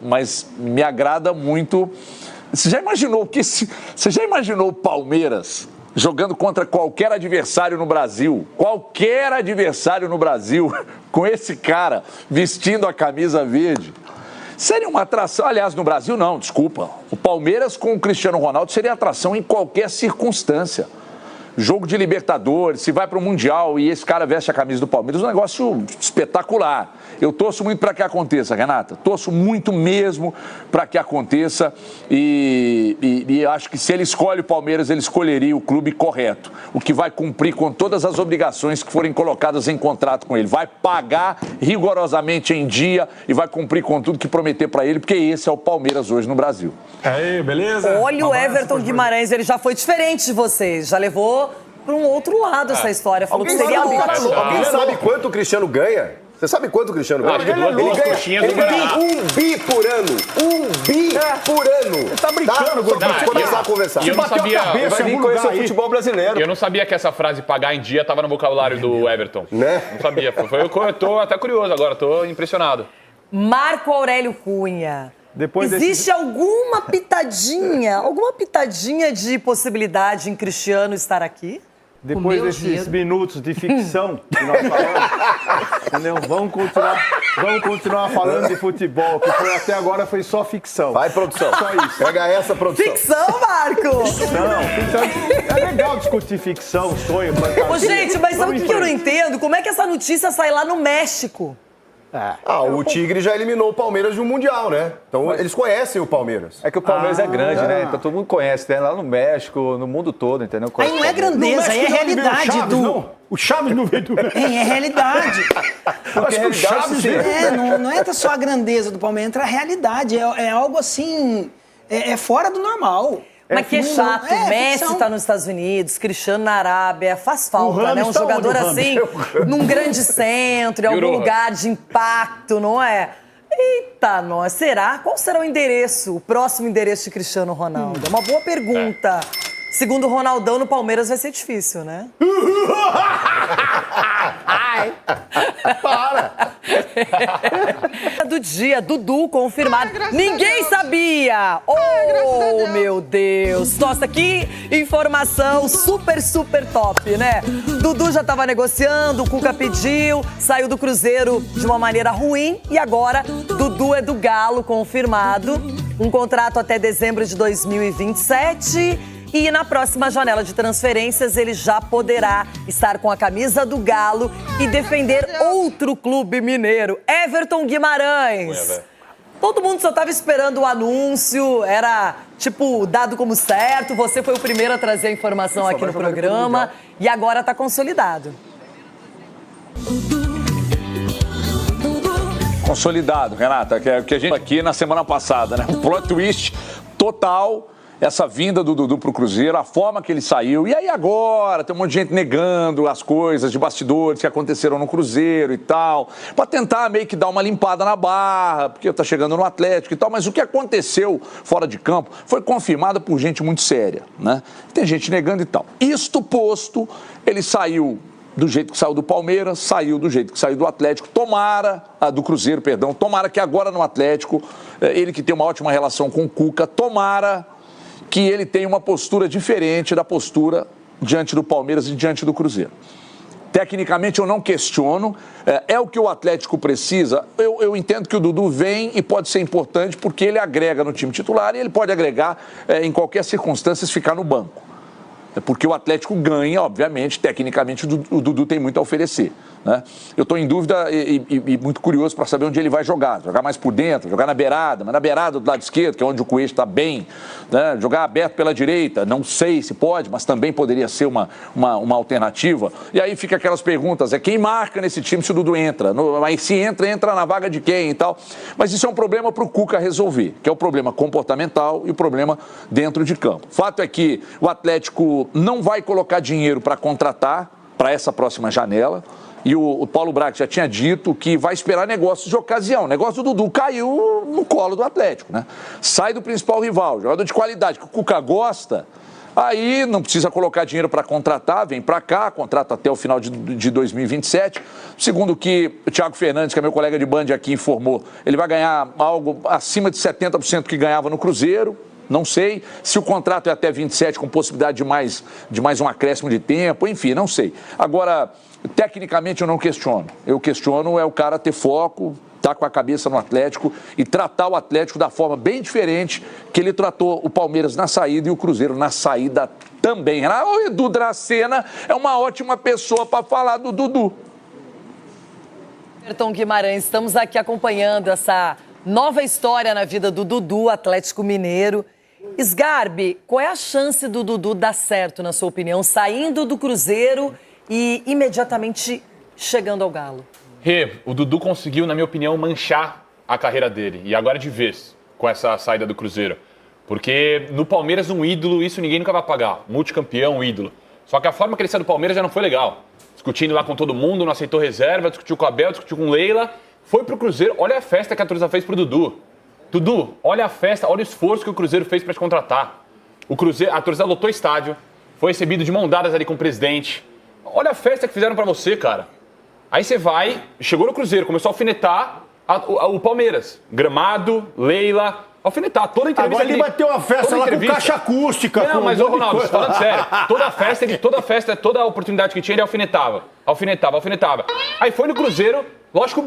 mas me agrada muito. Você já imaginou o Palmeiras jogando contra qualquer adversário no Brasil, com esse cara vestindo a camisa verde? Seria uma atração, aliás, no Brasil não, desculpa. O Palmeiras com o Cristiano Ronaldo seria atração em qualquer circunstância. Jogo de Libertadores, se vai para o Mundial e esse cara veste a camisa do Palmeiras, é um negócio espetacular. Eu torço muito para que aconteça, Renata. Torço muito mesmo para que aconteça e acho que se ele escolhe o Palmeiras, ele escolheria o clube correto. O que vai cumprir com todas as obrigações que forem colocadas em contrato com ele. Vai pagar rigorosamente em dia e vai cumprir com tudo que prometer para ele, porque esse é o Palmeiras hoje no Brasil. Aí, beleza? Olha o Everton Guimarães, ele já foi diferente de vocês, já levou para um outro lado essa história. Falou que seria ótimo. Alguém sabe quanto o Cristiano ganha? Você sabe quanto o Cristiano ganha? Ele ganha 1 bi por ano. 1 bi por ano. Você tá brincando, Gordinho. Vamos começar a conversar. E eu não sabia. Vai vir conhecer o futebol brasileiro. Eu não sabia que essa frase pagar em dia estava no vocabulário do Everton. Né? Não sabia. Eu tô até curioso agora, tô impressionado. Marco Aurélio Cunha. Existe alguma pitadinha de possibilidade em Cristiano estar aqui? Depois desses minutos de ficção que nós falamos, entendeu? Vamos continuar falando de futebol, que até agora foi só ficção. Vai, produção. Só isso. Pega essa, produção. Ficção, Marco! Ficção. É legal discutir ficção, sonho, fantasia. Ô, gente, mas sabe o que eu não entendo? Como é que essa notícia sai lá no México? O Tigre já eliminou o Palmeiras de um Mundial, né? Então eles conhecem o Palmeiras. É que o Palmeiras é grande, né? Então todo mundo conhece, né? Lá no México, no mundo todo, entendeu? Aí não é grandeza, aí é realidade, O Chaves não veio do México. É realidade. Acho que o Chaves não entra só a grandeza do Palmeiras, entra a realidade. É algo assim, é fora do normal. Mas que chato, Messi tá nos Estados Unidos, Cristiano na Arábia, faz falta, né? Um jogador assim, num grande centro, em algum lugar de impacto, não é? Eita, nós, será? Qual será o endereço, o próximo endereço de Cristiano Ronaldo? É uma boa pergunta. Segundo o Ronaldão, no Palmeiras vai ser difícil, né? Ai! Para! Do dia, Dudu confirmado. Ninguém sabia! Oh, meu Deus! Nossa, que informação super, super top, né? Dudu já estava negociando, o Cuca pediu, saiu do Cruzeiro de uma maneira ruim e agora Dudu é do Galo, confirmado. Um contrato até dezembro de 2027. E na próxima janela de transferências, ele já poderá estar com a camisa do Galo e defender outro clube mineiro, Everton Guimarães. Todo mundo só estava esperando o anúncio, era, dado como certo. Você foi o primeiro a trazer a informação aqui no programa e agora está consolidado. Consolidado, Renata, que é o que a gente aqui na semana passada, né? Um plot twist total, essa vinda do Dudu pro Cruzeiro, a forma que ele saiu. E aí agora tem um monte de gente negando as coisas de bastidores que aconteceram no Cruzeiro e tal, para tentar meio que dar uma limpada na barra, porque tá chegando no Atlético e tal. Mas o que aconteceu fora de campo foi confirmado por gente muito séria, né? Tem gente negando e tal. Isto posto, ele saiu do jeito que saiu do Palmeiras, saiu do jeito que saiu do Atlético, do Cruzeiro, perdão, tomara que agora no Atlético, ele que tem uma ótima relação com o Cuca, tomara que ele tenha uma postura diferente da postura diante do Palmeiras e diante do Cruzeiro. Tecnicamente eu não questiono, é o que o Atlético precisa. Eu entendo que o Dudu vem e pode ser importante porque ele agrega no time titular e ele pode agregar em qualquer circunstância se ficar no banco. Porque o Atlético ganha, obviamente, tecnicamente o Dudu tem muito a oferecer, né? Eu estou em dúvida e muito curioso para saber onde ele vai jogar mais por dentro, jogar na beirada, mas na beirada do lado esquerdo, que é onde o Coelho está bem, né? Jogar aberto pela direita, não sei se pode, mas também poderia ser uma alternativa. E aí fica aquelas perguntas, quem marca nesse time se o Dudu entra? Mas se entra na vaga de quem e tal? Mas isso é um problema para o Cuca resolver, que é o problema comportamental e o problema dentro de campo. Fato é que o Atlético não vai colocar dinheiro para contratar para essa próxima janela. E o Paulo Braga já tinha dito que vai esperar negócios de ocasião. O negócio do Dudu caiu no colo do Atlético, né? Sai do principal rival, jogador de qualidade que o Cuca gosta, aí não precisa colocar dinheiro para contratar, vem para cá, contrata até o final de 2027. Segundo o que o Thiago Fernandes, que é meu colega de Band aqui, informou, ele vai ganhar algo acima de 70% que ganhava no Cruzeiro. Não sei se o contrato é até 27 com possibilidade de mais um acréscimo de tempo, enfim, não sei. Agora, tecnicamente eu não questiono. Eu questiono o cara ter foco, estar com a cabeça no Atlético e tratar o Atlético da forma bem diferente que ele tratou o Palmeiras na saída e o Cruzeiro na saída também. O Edu Dracena é uma ótima pessoa para falar do Dudu. Everton Guimarães, estamos aqui acompanhando essa nova história na vida do Dudu, Atlético Mineiro. Sgarbi, qual é a chance do Dudu dar certo, na sua opinião, saindo do Cruzeiro e imediatamente chegando ao Galo? O Dudu conseguiu, na minha opinião, manchar a carreira dele. E agora de vez, com essa saída do Cruzeiro. Porque no Palmeiras, um ídolo, isso ninguém nunca vai pagar. Multicampeão, um ídolo. Só que a forma que ele saiu do Palmeiras já não foi legal. Discutindo lá com todo mundo, não aceitou reserva, discutiu com o Abel, discutiu com Leila. Foi pro Cruzeiro, olha a festa que a torcida fez pro Dudu. Dudu, olha a festa, olha o esforço que o Cruzeiro fez para te contratar. O Cruzeiro, a torcida lotou estádio, foi recebido de mão dadas ali com o presidente. Olha a festa que fizeram para você, cara. Aí você vai, chegou no Cruzeiro, começou a alfinetar o Palmeiras. Gramado, Leila, alfinetar toda a entrevista. Agora ele bateu uma festa lá com caixa acústica. Não, mas ô Ronaldo, falando sério, toda a oportunidade que tinha, ele alfinetava. Aí foi no Cruzeiro, lógico,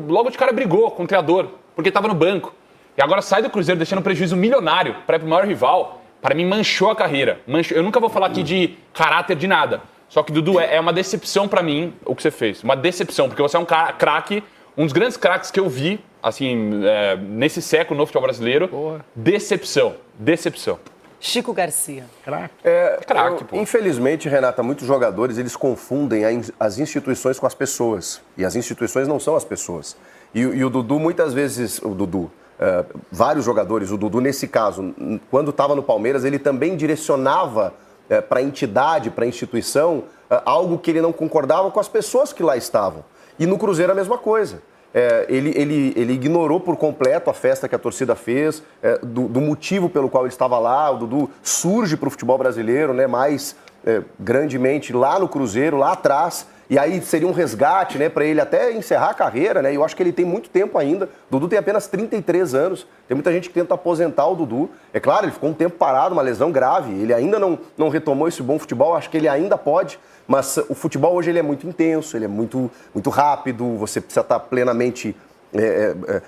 logo de cara brigou com o treinador, porque estava no banco. E agora sai do Cruzeiro deixando um prejuízo milionário para ir pro maior rival. Para mim, manchou a carreira. Eu nunca vou falar aqui de caráter de nada. Só que, Dudu, é uma decepção para mim o que você fez. Uma decepção, porque você é um craque, um dos grandes craques que eu vi, assim, nesse século no futebol brasileiro. Porra. Decepção. Chico Garcia. Craque, pô. Infelizmente, Renata, muitos jogadores, eles confundem as instituições com as pessoas. E as instituições não são as pessoas. E o Dudu, muitas vezes, vários jogadores, o Dudu, nesse caso, quando estava no Palmeiras, ele também direcionava para a entidade, para a instituição, algo que ele não concordava com as pessoas que lá estavam. E no Cruzeiro a mesma coisa. Ele ignorou por completo a festa que a torcida fez, do motivo pelo qual ele estava lá. O Dudu surge para o futebol brasileiro, né, mais grandemente lá no Cruzeiro, lá atrás. E aí seria um resgate, né, para ele até encerrar a carreira, né? E eu acho que ele tem muito tempo ainda. O Dudu tem apenas 33 anos. Tem muita gente que tenta aposentar o Dudu. É claro, ele ficou um tempo parado, uma lesão grave. Ele ainda não retomou esse bom futebol. Acho que ele ainda pode. Mas o futebol hoje ele é muito intenso, ele é muito rápido. Você precisa estar plenamente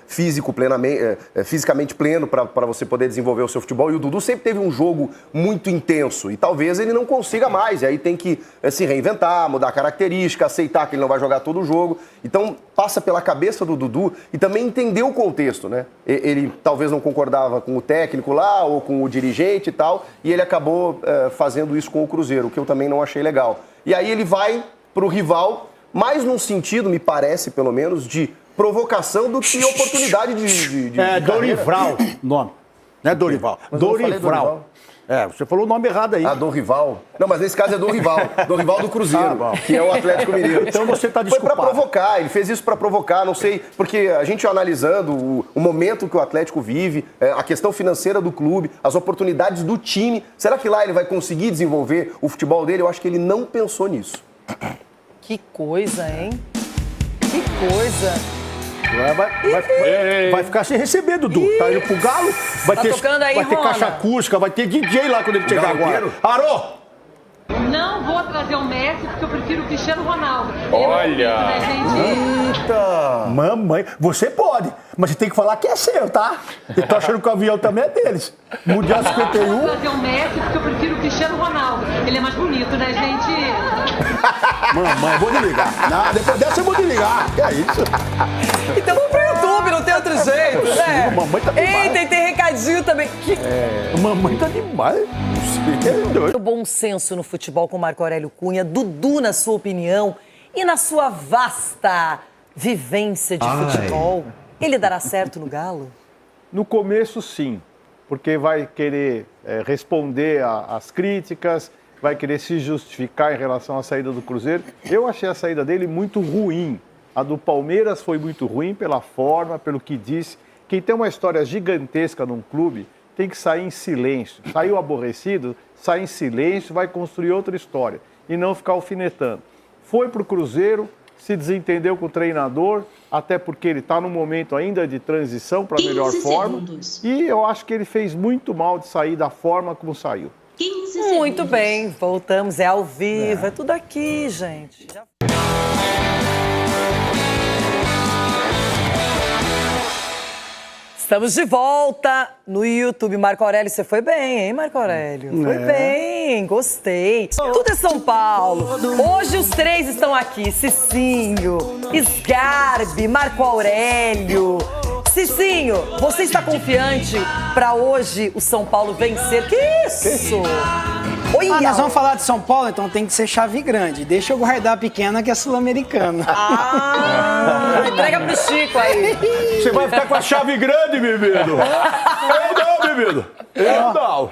físico plenamente, fisicamente pleno para você poder desenvolver o seu futebol. E o Dudu sempre teve um jogo muito intenso e talvez ele não consiga mais. E aí tem que se reinventar, mudar a característica, aceitar que ele não vai jogar todo o jogo. Então passa pela cabeça do Dudu e também entender o contexto, né? Ele talvez não concordava com o técnico lá ou com o dirigente e tal, e ele acabou fazendo isso com o Cruzeiro, o que eu também não achei legal. E aí ele vai para o rival, mais num sentido, me parece pelo menos, de provocação do que oportunidade de Dorival, nome. Não é Dorival. Dorival. Você falou o nome errado aí. Dorival. Não, mas nesse caso é Dorival. Dorival do Cruzeiro, que é o Atlético Mineiro. Então você está desculpado. Foi para provocar, ele fez isso para provocar, não sei, porque a gente analisando o momento que o Atlético vive, a questão financeira do clube, as oportunidades do time, será que lá ele vai conseguir desenvolver o futebol dele? Eu acho que ele não pensou nisso. Que coisa, hein? Que coisa. Vai ficar sem receber, Dudu. Tá indo pro Galo, vai ter caixa acústica, vai ter DJ lá quando ele chegar agora. Arô! Não vou trazer o Messi porque eu prefiro o Cristiano Ronaldo. Olha! Eita! Mamãe, você pode, mas você tem que falar que é seu, tá? Eu tô achando que o avião também é deles. Mundial 51. Vou trazer o Messi porque eu prefiro o Cristiano Ronaldo. Ele é mais bonito, né, gente? Mamãe, vou desligar. Não, depois dessa eu vou desligar. Que é isso? Então vamos pro YouTube, não tem outro jeito, né? Mamãe tá demais. Eita, e tem recadinho também. Mamãe tá demais. O bom senso no futebol com Marco Aurélio Cunha. Dudu, na sua opinião e na sua vasta vivência de futebol, ele dará certo no Galo? No começo, sim, porque vai querer responder às críticas, vai querer se justificar em relação à saída do Cruzeiro. Eu achei a saída dele muito ruim. A do Palmeiras foi muito ruim pela forma, pelo que disse. Quem tem uma história gigantesca num clube tem que sair em silêncio. Saiu aborrecido, sai em silêncio, vai construir outra história e não ficar alfinetando. Foi para o Cruzeiro, se desentendeu com o treinador, até porque ele está num momento ainda de transição para a melhor forma. E eu acho que ele fez muito mal de sair da forma como saiu. Muito bem, voltamos, é ao vivo, é tudo aqui, gente. Estamos de volta no YouTube. Marco Aurélio, você foi bem, hein, Marco Aurélio? Foi bem, gostei. Tudo é São Paulo. Hoje os três estão aqui. Cicinho, Sgarbi, Marco Aurélio. Cicinho, você está confiante para hoje o São Paulo vencer? Que isso? Nós vamos falar de São Paulo, então tem que ser chave grande. Deixa eu guardar a pequena, que é sul-americana. Entrega pro Chico aí. Você vai ficar com a chave grande, bebido? Eu não, bebido. Eu não.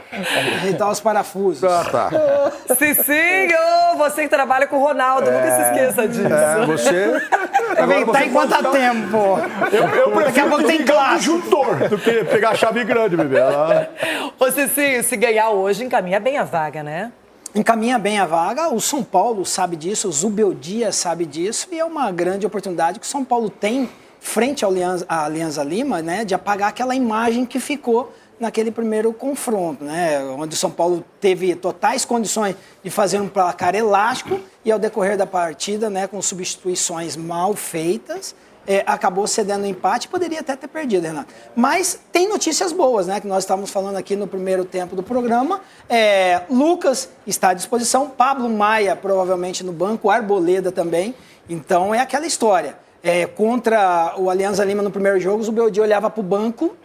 Ajeitar os parafusos. Tá. Cicinho, você que trabalha com o Ronaldo, nunca se esqueça disso. Você... Aproveitar enquanto há tempo. Eu Daqui a pouco tem classe. Juntor do que pegar a chave grande, bebê. Ô, Cicinho, se ganhar hoje, encaminha bem a vaga, né? Encaminha bem a vaga, o São Paulo sabe disso, o Zubeldia sabe disso, e é uma grande oportunidade que o São Paulo tem frente à Alianza Lima, né, de apagar aquela imagem que ficou naquele primeiro confronto, né, onde o São Paulo teve totais condições de fazer um placar elástico e ao decorrer da partida, né, com substituições mal feitas, acabou cedendo o empate, poderia até ter perdido, Renato. Mas tem notícias boas, né? Que nós estávamos falando aqui no primeiro tempo do programa. Lucas está à disposição, Pablo Maia provavelmente no banco, Arboleda também. Então é aquela história. Contra o Alianza Lima no primeiro jogo, o Zubeldia olhava para o banco,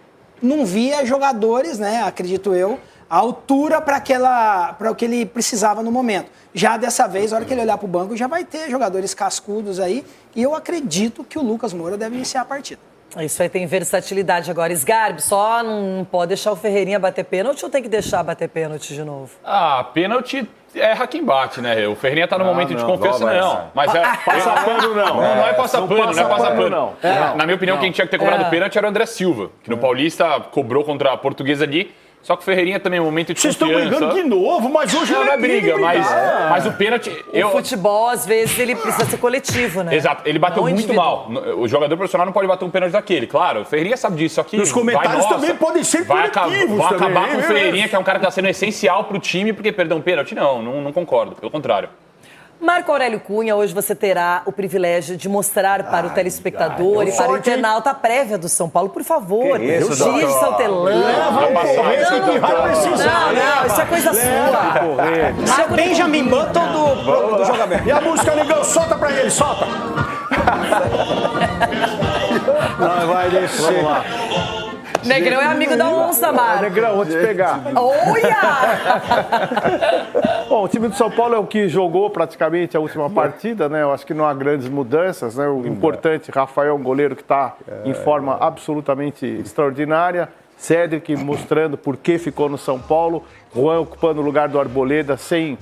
não via jogadores, né? Acredito eu, a altura para o que ele precisava no momento. Já dessa vez, a hora que ele olhar para o banco, já vai ter jogadores cascudos aí. E eu acredito que o Lucas Moura deve iniciar a partida. Isso aí tem versatilidade agora. Sgarbi, só não pode deixar o Ferreirinha bater pênalti ou tem que deixar bater pênalti de novo? Pênalti erra quem bate, né? O Ferreirinha tá no momento de confiança, não. Mas passa pano, não. Não é passar pano, não é passar pano. Na minha opinião, quem tinha que ter cobrado pênalti era o André Silva, que no Paulista cobrou contra a Portuguesa ali. Só que o Ferreirinha também é um momento de confiança. Vocês estão brigando de novo, mas hoje não é briga, mas o pênalti... O futebol, às vezes, ele precisa ser coletivo, né? Exato, ele bateu muito mal. O jogador profissional não pode bater um pênalti daquele, claro. O Ferreirinha sabe disso, só que... Os comentários também podem ser coletivos. Vão acabar com o Ferreirinha, que é um cara que está sendo essencial para o time, porque perdeu um pênalti? Não concordo, pelo contrário. Marco Aurélio Cunha, hoje você terá o privilégio de mostrar para o telespectador e para o internauta a prévia do São Paulo. Por favor, tire de seu telão. Não, isso é coisa sua. Isso é Benjamin Button do Jogo Aberto. E a música, Negão, solta pra ele, solta. Não, vai descer. Vamos lá. Negrão é amigo da onça, Marco. Negrão, vou te pegar. Olha! Bom, o time do São Paulo é o que jogou praticamente a última partida, né? Eu acho que não há grandes mudanças, né? O importante, Rafael, um goleiro que está em forma absolutamente extraordinária. Cédric mostrando por que ficou no São Paulo. Juan ocupando o lugar do Arboleda sem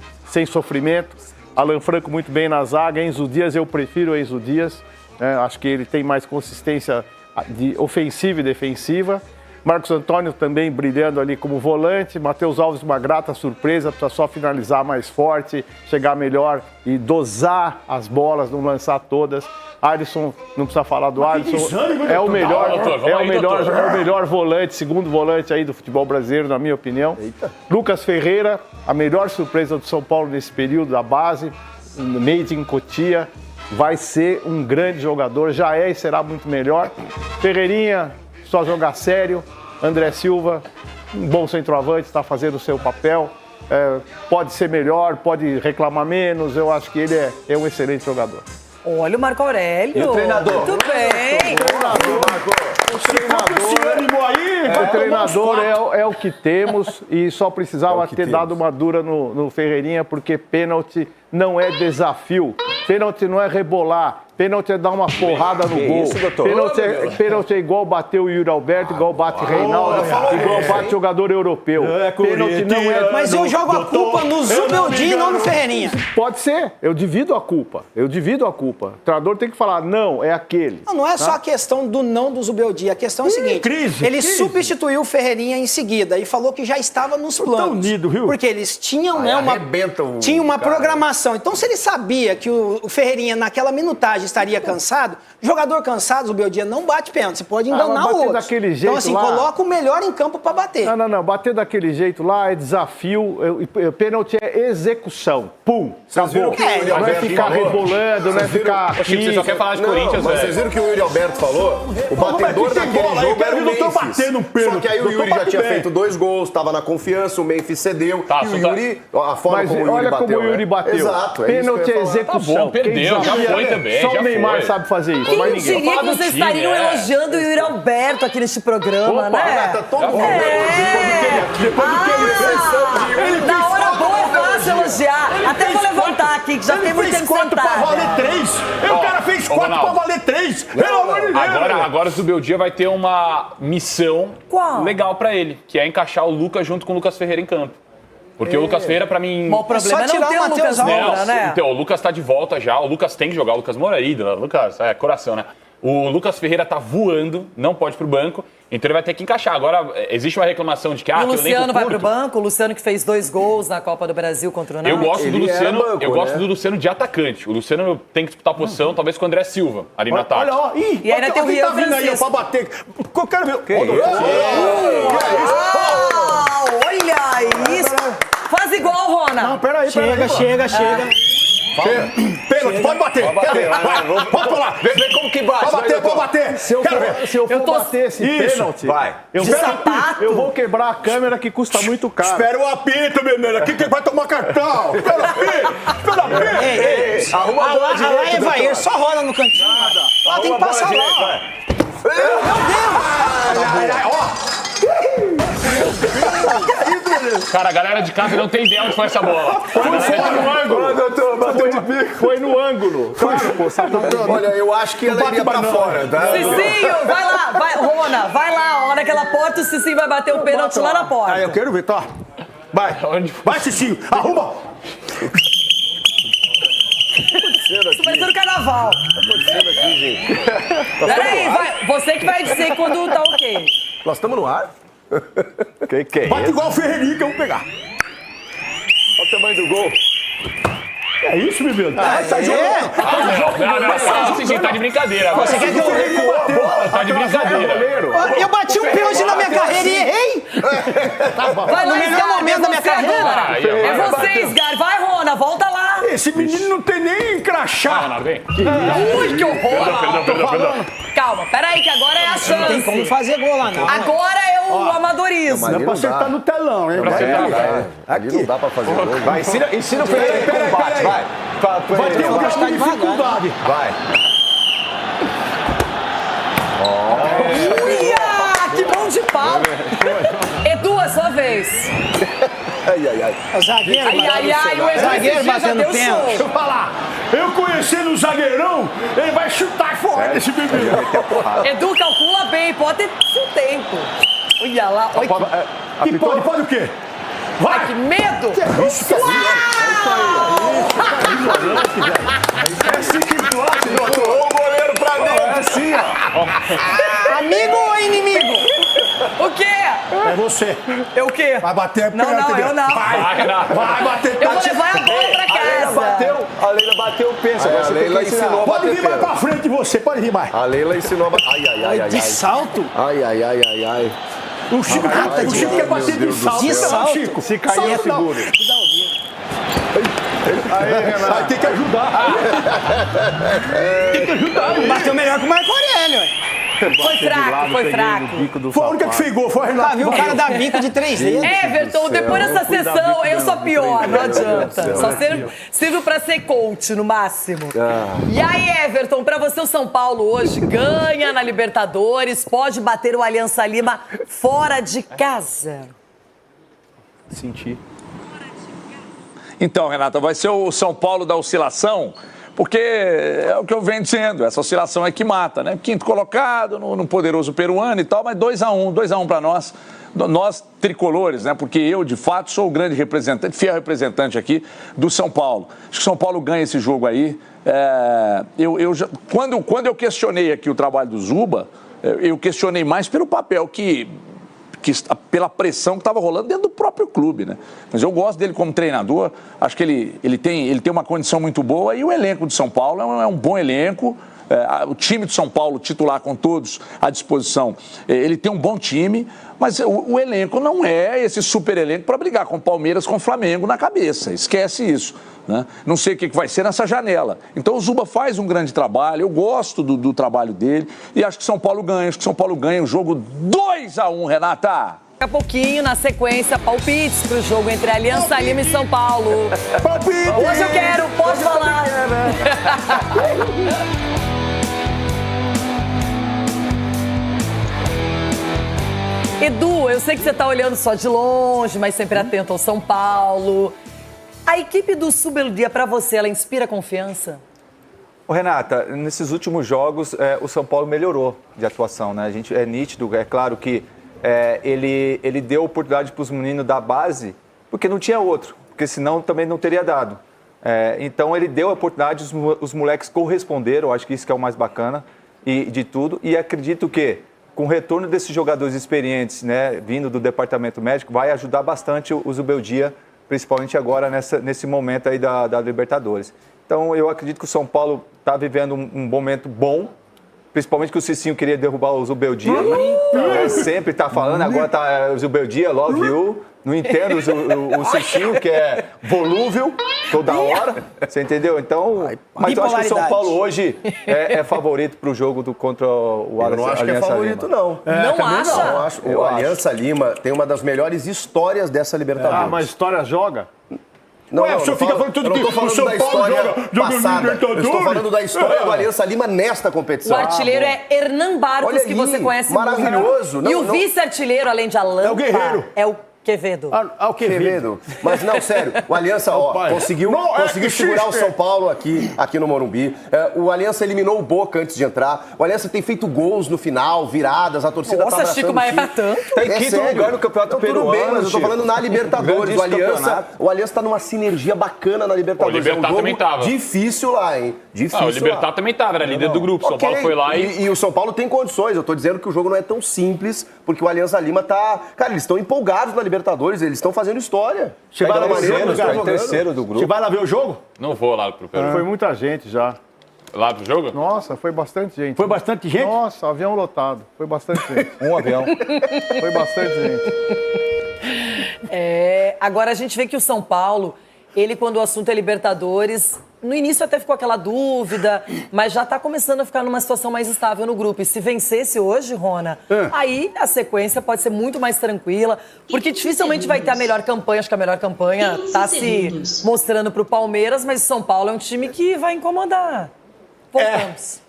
sofrimento. Alan Franco muito bem na zaga. Enzo Dias, eu prefiro o Enzo Dias. Né? Acho que ele tem mais consistência de ofensiva e defensiva. Marcos Antônio também brilhando ali como volante. Matheus Alves, uma grata surpresa, precisa só finalizar mais forte, chegar melhor e dosar as bolas, não lançar todas. Alisson, não precisa falar do Alisson, é o melhor volante, segundo volante aí do futebol brasileiro, na minha opinião. Eita. Lucas Ferreira, a melhor surpresa do São Paulo nesse período da base, made in Cotia. Vai ser um grande jogador, já é e será muito melhor. Ferreirinha, só jogar sério. André Silva, um bom centroavante, está fazendo o seu papel. Pode ser melhor, pode reclamar menos. Eu acho que ele é um excelente jogador. Olha o Marco Aurélio. E o treinador? Muito bem. O treinador é o que temos e só precisava ter dado uma dura no Ferreirinha, porque pênalti não é desafio. Pênalti não é rebolar. Pênalti é dar uma porrada no gol. Isso, doutor? Pênalti é igual bater o Yuri Alberto, igual bate Reinaldo, igual bate jogador europeu. Pênalti não é... Mas eu jogo a culpa no Zubeldia e não no Ferreirinha. Pode ser. Eu divido a culpa. O treinador tem que falar, não, é aquele. Não é só a questão do não do Zubeldia. A questão é a seguinte. Ele substituiu o Ferreirinha em seguida e falou que já estava nos planos. Unido, viu? Porque eles tinham, uma programação. Então, se ele sabia que o Ferreirinha, naquela minutagem, estaria cansado, jogador cansado, o Zubeldia não bate pênalti, você pode enganar o outro. Daquele jeito então, assim, coloca o melhor em campo para bater. Não, bater daquele jeito lá é desafio, pênalti é execução. Pum, acabou. Não é ficar rebolando, não é ficar aqui. Você só quer falar de Corinthians, mas vocês viram que o Yuri Alberto falou? O batedor daquele jogo era o Memphis. Só que aí o Yuri já tinha feito 2 gols, estava na confiança, o Memphis cedeu. E o Yuri, a forma como o Yuri bateu. Olha como o Yuri bateu. Exato. Pênalti é execução. Tá bom, perdeu, já foi também. Só o Neymar sabe fazer isso. Quem diria que vocês estariam elogiando o Yuri Alberto aqui neste programa, né? Tá todo mundo. Depois do que ele fez. Na hora boa é fácil elogiar. Até vou levantar aqui, que já tem muito tempo sentado. Pra valer 3. O cara fez 4 pra valer 3. Pelo amor de Deus. Agora o Zubeldia vai ter uma missão legal pra ele, que é encaixar o Lucas junto com o Lucas Ferreira em campo. Porque o Lucas Ferreira, pra mim... Mas o problema é não ter o Lucas Moura, né? Então, o Lucas tá de volta já. O Lucas tem que jogar. O Lucas Moura é ídolo. Lucas, coração, né? O Lucas Ferreira tá voando, não pode ir pro banco. Então ele vai ter que encaixar. Agora, existe uma reclamação de que... o Luciano vai pro banco. O Luciano que fez 2 gols na Copa do Brasil contra o Náutico. Eu gosto do Luciano, gosto do Luciano de atacante. O Luciano tem que disputar a posição, talvez com o André Silva, ali no ataque. Olha, e ainda tem o Rian Francisco. Pra bater. Eu quero ver. Olha isso. Faz igual, Rona. Não, peraí. Chega. Pênalti, pode bater. Pode pular. Vê como que bate. Pode bater. Se eu for bater esse pênalti, eu vou quebrar a câmera que custa muito caro. Espera o apito, menina. Aqui quem vai tomar cartão. Espera o apito. Ei. Arruma a bola direita. Lá é Evair, só rola no cantinho. Lá tem que passar lá. Meu Deus. Cara, a galera de casa não tem ideia onde foi essa bola. Foi no ângulo. Claro, pô, sabe? Olha, eu acho que ela iria pra fora, tá? Cicinho, vai lá, Rona, vai lá. A hora que ela porta, o Cicinho vai bater o pênalti lá na porta. Eu quero ver, tá? Vai, Cicinho, arruma. Isso vai ser no carnaval. Tá acontecendo aqui, gente? Peraí, você que vai dizer quando tá ok. Nós estamos no ar? Que é bate igual o Ferreirinha que eu vou pegar. Olha o tamanho do gol. É isso, meu Deus? Sai jogando. Não, tá de brincadeira. Você quer que eu recua? Tá de brincadeira. Eu bati um pênalti na minha carreira e errei. Vai lá, no melhor momento da minha carreira. É você, Sgar. Vai, Rona, volta lá. esse menino não tem nem crachá. Ui, que horror! Perdão. Calma, peraí, que agora é a chance. Não tem como fazer gol lá, não. Agora é o amadorismo. Não é pra acertar no telão, hein? Ali não dá pra fazer gol. Vai, ensina o Felipe no combate, vai. Vai ter um grau de dificuldade. Vai. Uia! Que bom de pau! Edu, é sua vez. Ai. O zagueiro. O zagueiro batendo pênalti. Deixa eu falar. Eu conhecendo o zagueirão, ele vai chutar fora desse bebê. Edu, calcula bem, pode ter seu tempo. Olha lá, olha que... E pode o quê? Vai! Ai, que medo! É assim que gosta, Botou o goleiro pra dentro. É assim, ó. Amigo ou inimigo? O quê? É você. Eu o quê? Vai bater Não, pênalti. eu não. Vai bater Eu vou levar a bola pra casa. A Leila bateu o pênalti. A Leila ensinou a Pode bater vir mais pra pênalti. frente de você, pode vir mais. A Leila ensinou a bater. Ai. De salto? Ai. O Chico quer bater de salto. De salto. Chico. Se cair, segura. Aí, Renato. Aí tem que ajudar. Tem que ajudar. Bateu melhor que o Marco Aurélio, ué. Foi fraco. Foi a única que fez gol, foi a Renato. Tá, viu? O cara dá bico de 3 dedos. Everton, depois dessa sessão, eu sou pior, não adianta. Só sirvo pra ser coach, no máximo. E aí, Everton, pra você o São Paulo hoje ganha na Libertadores, pode bater o Aliança Lima fora de casa. Senti. Então, Renata, vai ser o São Paulo da oscilação, porque é o que eu venho dizendo, essa oscilação é que mata, né? Quinto colocado no poderoso peruano e tal, mas 2-1 para nós tricolores, né? Porque eu, de fato, sou o grande representante, fiel representante aqui do São Paulo. Acho que o São Paulo ganha esse jogo aí. Quando eu questionei aqui o trabalho do Zuba, eu questionei mais pelo papel pela pressão que estava rolando dentro do próprio clube, né? Mas eu gosto dele como treinador, acho que ele tem uma condição muito boa e o elenco de São Paulo é um bom elenco. O time de São Paulo, titular com todos à disposição, ele tem um bom time, mas o elenco não é esse super elenco para brigar com o Palmeiras, com o Flamengo na cabeça, esquece isso, né? Não sei o que vai ser nessa janela. Então o Zuba faz um grande trabalho, eu gosto do trabalho dele e acho que São Paulo ganha, o jogo 2-1, Renata. Daqui a pouquinho, na sequência, palpites pro jogo entre Aliança Lima e São Paulo. Palpite! Hoje eu quero, pode falar. Edu, eu sei que você tá olhando só de longe, mas sempre atento ao São Paulo. A equipe do Zubeldia, pra você, ela inspira confiança? Ô, Renata, nesses últimos jogos, o São Paulo melhorou de atuação, né? É nítido, é claro que ele deu oportunidade para os meninos da base, porque não tinha outro, porque senão também não teria dado. Então ele deu a oportunidade, os moleques corresponderam, eu acho que isso que é o mais bacana de tudo, e acredito que com o retorno desses jogadores experientes, né, vindo do departamento médico, vai ajudar bastante o Zubeldia, principalmente agora nesse momento aí da Libertadores. Então eu acredito que o São Paulo está vivendo um momento bom, principalmente que o Cicinho queria derrubar o Zubeldia, né? Sempre está falando, agora tá o Zubeldia, love you. Não entendo o Cicinho, que é volúvel toda hora, você entendeu? Então, mas eu acho que o São Paulo hoje é favorito para o jogo contra o Aliança Lima. Eu não acho que é favorito, não. Não acha? Não, acho. O Aliança Lima tem uma das melhores histórias dessa Libertadores. Ah, mas história joga? Não, o senhor fica falando tudo que o São Paulo joga passada. Eu estou falando da história do Aliança Lima nesta competição. O artilheiro é Hernan Barcos, que você conhece maravilhoso. muito. E o vice-artilheiro, além de Alan, é o Guerreiro. É o Quevedo. O Quevedo. Mas não, sério, o Aliança conseguiu segurar o São Paulo aqui no Morumbi. O Aliança eliminou o Boca antes de entrar. O Aliança tem feito gols no final, viradas, a torcida tá abraçando. Chico, mas é pra tanto. Tá em quinto lugar no Campeonato Peruano. Tudo bem, mas eu tô falando na Libertadores. O Aliança tá numa sinergia bacana na Libertadores. O Libertad também tava. Difícil lá, hein? Difícil. O Libertad também tava, era líder do grupo. São Paulo foi lá e o São Paulo tem condições. Eu tô dizendo que o jogo não é tão simples, porque o Aliança Lima tá... Cara, eles estão empolgados na Libertadores, eles estão fazendo história. Você vai lá ver terceiro do grupo. Você vai lá ver o jogo? Não vou lá pro Peru. Foi muita gente já. Lá pro jogo? Nossa, foi bastante gente. Foi bastante gente? Nossa, avião lotado. Foi bastante gente. Um avião. Foi bastante gente. Agora a gente vê que o São Paulo, Ele, quando o assunto é Libertadores, no início até ficou aquela dúvida, mas já tá começando a ficar numa situação mais estável no grupo. E se vencesse hoje, Rona, aí a sequência pode ser muito mais tranquila, porque dificilmente vai ter a melhor campanha. Acho que a melhor campanha tá se mostrando pro Palmeiras, mas o São Paulo é um time que vai incomodar. Voltamos.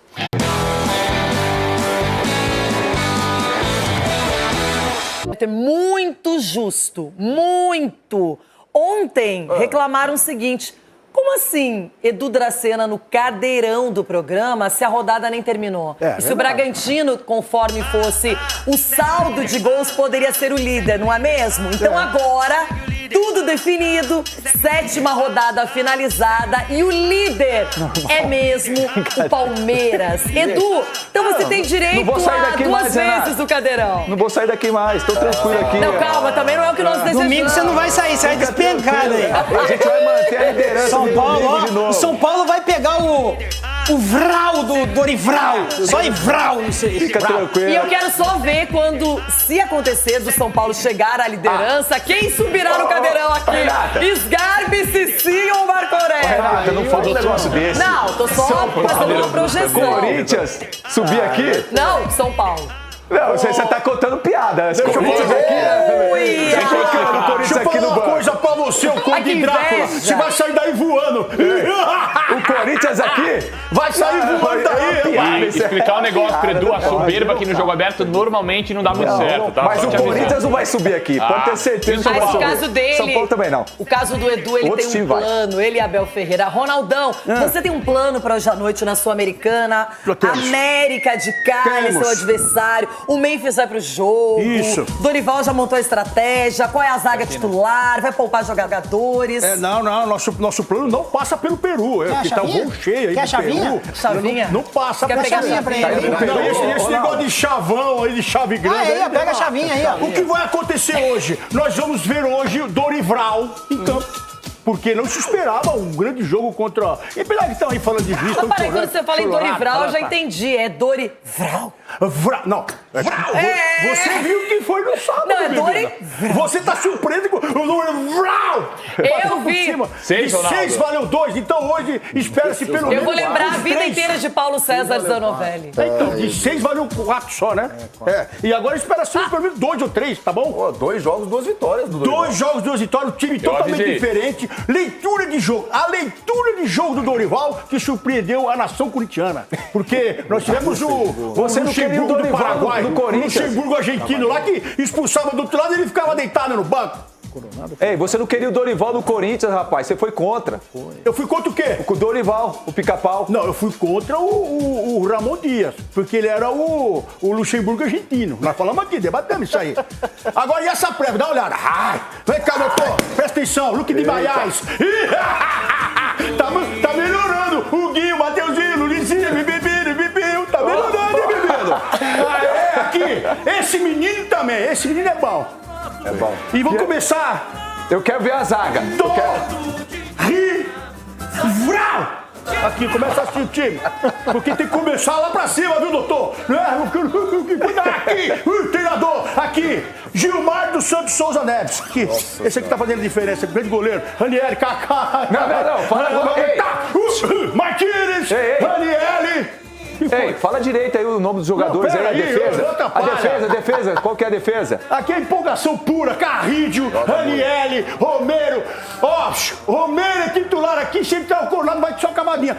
É muito justo, muito. Ontem reclamaram o seguinte: como assim Edu Dracena no cadeirão do programa se a rodada nem terminou? E se o Bragantino, conforme fosse o saldo de gols, poderia ser o líder, não é mesmo? Então agora, tudo definido, 7ª rodada finalizada e o líder é mesmo o Palmeiras. Edu, então você tem direito a 2 vezes o cadeirão. Não vou sair daqui mais, tô tranquilo aqui. Não, calma, também não é o que nós desejamos. Domingo você não vai sair, você vai despencar daí. A gente vai manter a liderança São Paulo, de novo. O São Paulo vai pegar o Vral do Dorival. Só Vral, não sei. Fica tranquilo. E eu quero só ver quando, se acontecer do São Paulo chegar à liderança, quem subirá no cadeirão aqui? Sgarbi, Cici ou Marco Aurélio? Renata, não fala um negócio desse. Não, tô só fazendo uma projeção. Corinthians, subir aqui? Não, São Paulo. Não, você tá contando piada. Deixa eu falar uma coisa pra você, o Conde Drácula. Você vai sair daí voando. O Corinthians aqui vai sair voando daí. E explicar um negócio pro Edu, a soberba aqui no jogo aberto normalmente não dá muito certo, tá? Mas o Corinthians não vai subir aqui, pode ter certeza. Mas o caso dele... São Paulo também não. O caso do Edu, ele tem um plano, ele e Abel Ferreira. Ronaldão, você tem um plano pra hoje à noite na Sul-Americana? América de Cali, seu adversário. O Memphis vai pro jogo. Isso. Dorival já montou a estratégia. Qual é a zaga titular? Vai poupar jogadores? Não. Nosso plano não passa pelo Peru. Que tá o voo cheio aí. Quer a chavinha? Chavinha? Não passa pelo Peru. Chavinha pra ele. Esse negócio de chavão aí, de chave grande. Aí, pega a chavinha aí, ó. O que vai acontecer hoje? Nós vamos ver hoje o Dorival em campo. Porque não se esperava um grande jogo contra... E apesar que estão aí falando de vista... Peraí, quando você fala em Dorival, eu já entendi. É Dorival. Não. Você viu que foi no sábado, não, é Dorival. Você tá surpreso com o Dorival. Eu vi. 6 valeu 2, então hoje espera-se pelo menos... Eu vou lembrar a vida inteira de Paulo César Zanovelli. Então, de 6 valeu 4 só, né? E agora espera-se pelo menos 2 ou 3, tá bom? 2 jogos, 2 vitórias do Dorival. 2 jogos, 2 vitórias, um time totalmente diferente. Leitura de jogo. A leitura de jogo do Dorival que surpreendeu a nação corintiana. Porque nós tivemos o Luxemburgo do Paraguai, o Luxemburgo argentino lá que expulsava do outro lado e ele ficava deitado no banco. Ei, você não queria o Dorival do Corinthians, rapaz. Você foi contra. Eu fui contra o quê? O Dorival, o pica-pau. Não, eu fui contra o Ramon Dias, porque ele era o Luxemburgo argentino. Nós falamos aqui, debatemos isso aí. Agora, e essa prévia? Dá uma olhada. Vem cá, doutor. Presta atenção. Luque de Baiás. Tá melhorando. O Guinho, o Mateuzinho, o Luizinho, Bibiu. Tá melhorando, hein, bebendo? Aqui. Esse menino também. Esse menino é bom. É bom. E vamos começar. Eu quero ver a zaga. Vral! Aqui, começa assim o time. Porque tem que começar lá pra cima, viu, doutor? Cuidado aqui, treinador. Aqui, Gilmar dos Santos Souza Neves. Aqui. Esse aqui tá fazendo diferença. Grande goleiro. Ranieri, Kaká. Não. Fala agora. Martínez, Ranieri. Ei, fala direito aí o nome dos jogadores. Não, aí, a defesa. A defesa. Qual que é a defesa? Aqui é empolgação pura. Carrídio, Ranieri, Romero. Romero é titular aqui. Sempre tá o Coronado, vai só cavadinha.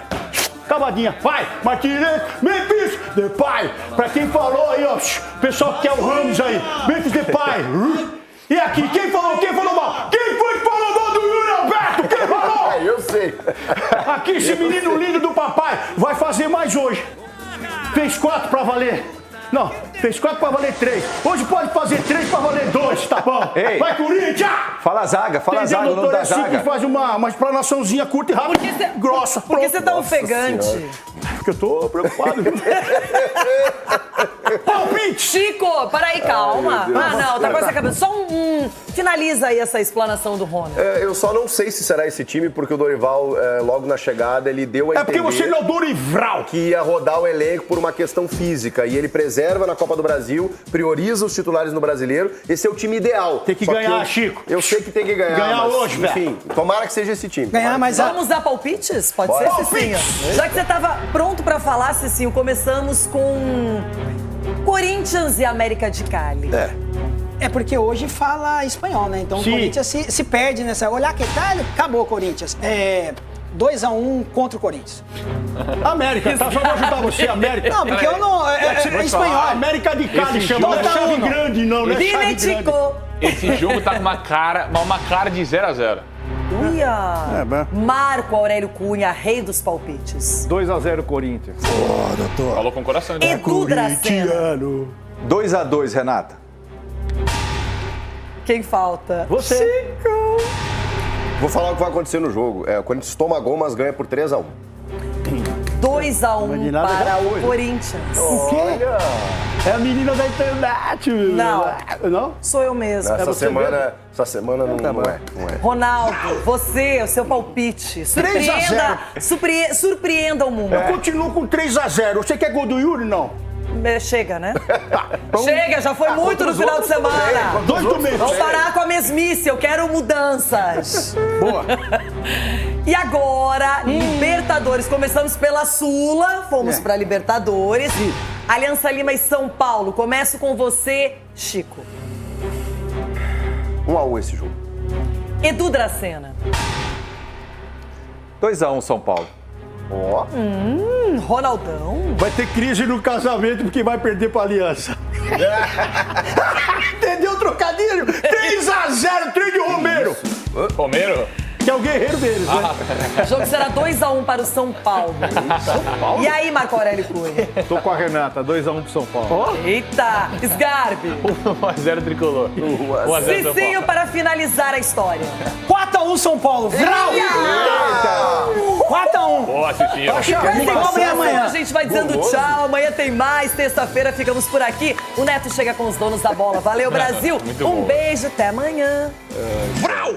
Cavadinha, vai, Martínez, Memphis Depay. Pra quem falou aí, pessoal que quer o Ramos aí. Memphis Depay. E aqui, quem falou mal? Quem foi que falou mal do Yuri Alberto? Quem falou? Eu sei. Aqui, esse menino lindo do papai vai fazer mais hoje. Fez 4 pra valer. Não, fez 4 pra valer 3. Hoje pode fazer 3 pra valer 2, tá bom? Ei. Vai, Corinthians! Fala a zaga, o nome da zaga. Que faz uma explanaçãozinha curta e rápida, grossa. Por que você tá ofegante? Porque eu tô preocupado. Palpite! Chico, peraí, calma. Ai, meu Deus. Não, tá quase acabando. Só finaliza aí essa explanação do Rony. Eu só não sei se será esse time, porque o Dorival, logo na chegada, ele deu a entender... porque você não é o Dorival! Que ia rodar o elenco por uma questão física. E ele preserva na Copa do Brasil, prioriza os titulares no Brasileiro. Esse é o time ideal. Tem que ganhar, Chico. Eu sei que tem que ganhar. Ganhar mas, hoje, velho. enfim, tomara que seja esse time. Vamos dar palpites? Pode Bora. ser, Cicinho? Já que você tava pronto pra falar, Cicinho, começamos com Corinthians e América de Cali. É porque hoje fala espanhol, né? Então Sim. o Corinthians se perde nessa. Olhar que tal, acabou o Corinthians. 2-1 contra o Corinthians. América, tá? Só vou ajudar você, América. Não, porque eu não. É espanhol. América de Cali Esse chama. Não é jogo- chave grande, não. Não é chave grande. Esse jogo tá com uma cara de 0-0. Uia! Marco Aurélio Cunha, rei dos palpites. 2-0 Corinthians. doutor. Falou com o coração. Então. Edu Dracena. 2-2, Renata. Quem falta? Você. Chico. Vou falar o que vai acontecer no jogo. O Corinthians toma gol, mas ganha por 3-1. 2-1 para o Corinthians. O quê? É a menina da internet. Não. Não? Sou eu mesmo. Essa semana não é. Ronaldo, você, o seu palpite. 3-0. Surpreenda o mundo. Eu continuo com 3-0. Você quer gol do Yuri, não? Chega, né? Chega, já foi muito no final de semana. Vamos parar com a mesmice, eu quero mudanças. Boa. E agora, Libertadores. Começamos pela Sula, fomos pra Libertadores. Aliança Lima e São Paulo. Começo com você, Chico. 1-1 esse jogo. Edu Dracena. 2-1 São Paulo. Ó. Ronaldão. Vai ter crise no casamento porque vai perder pra Aliança. Entendeu o trocadilho? 3-0, 3 de Romero. Romero? Que é o guerreiro deles, né? O jogo será 2-1 para o São Paulo. E aí, Marco Aurélio Cunha? Tô com a Renata, 2-1 pro São Paulo. Eita, Sgarbi. 1-0 tricolor. 1-0 São Cicinho Paulo. para finalizar a história. 4-1 São Paulo. Vral! 4-1. Boa, Cicinho. A gente vai dizendo tchau. Amanhã tem mais. Terça-feira ficamos por aqui. O Neto chega com os donos da bola. Valeu, Brasil. Muito Um bom. beijo. Até amanhã. Vral!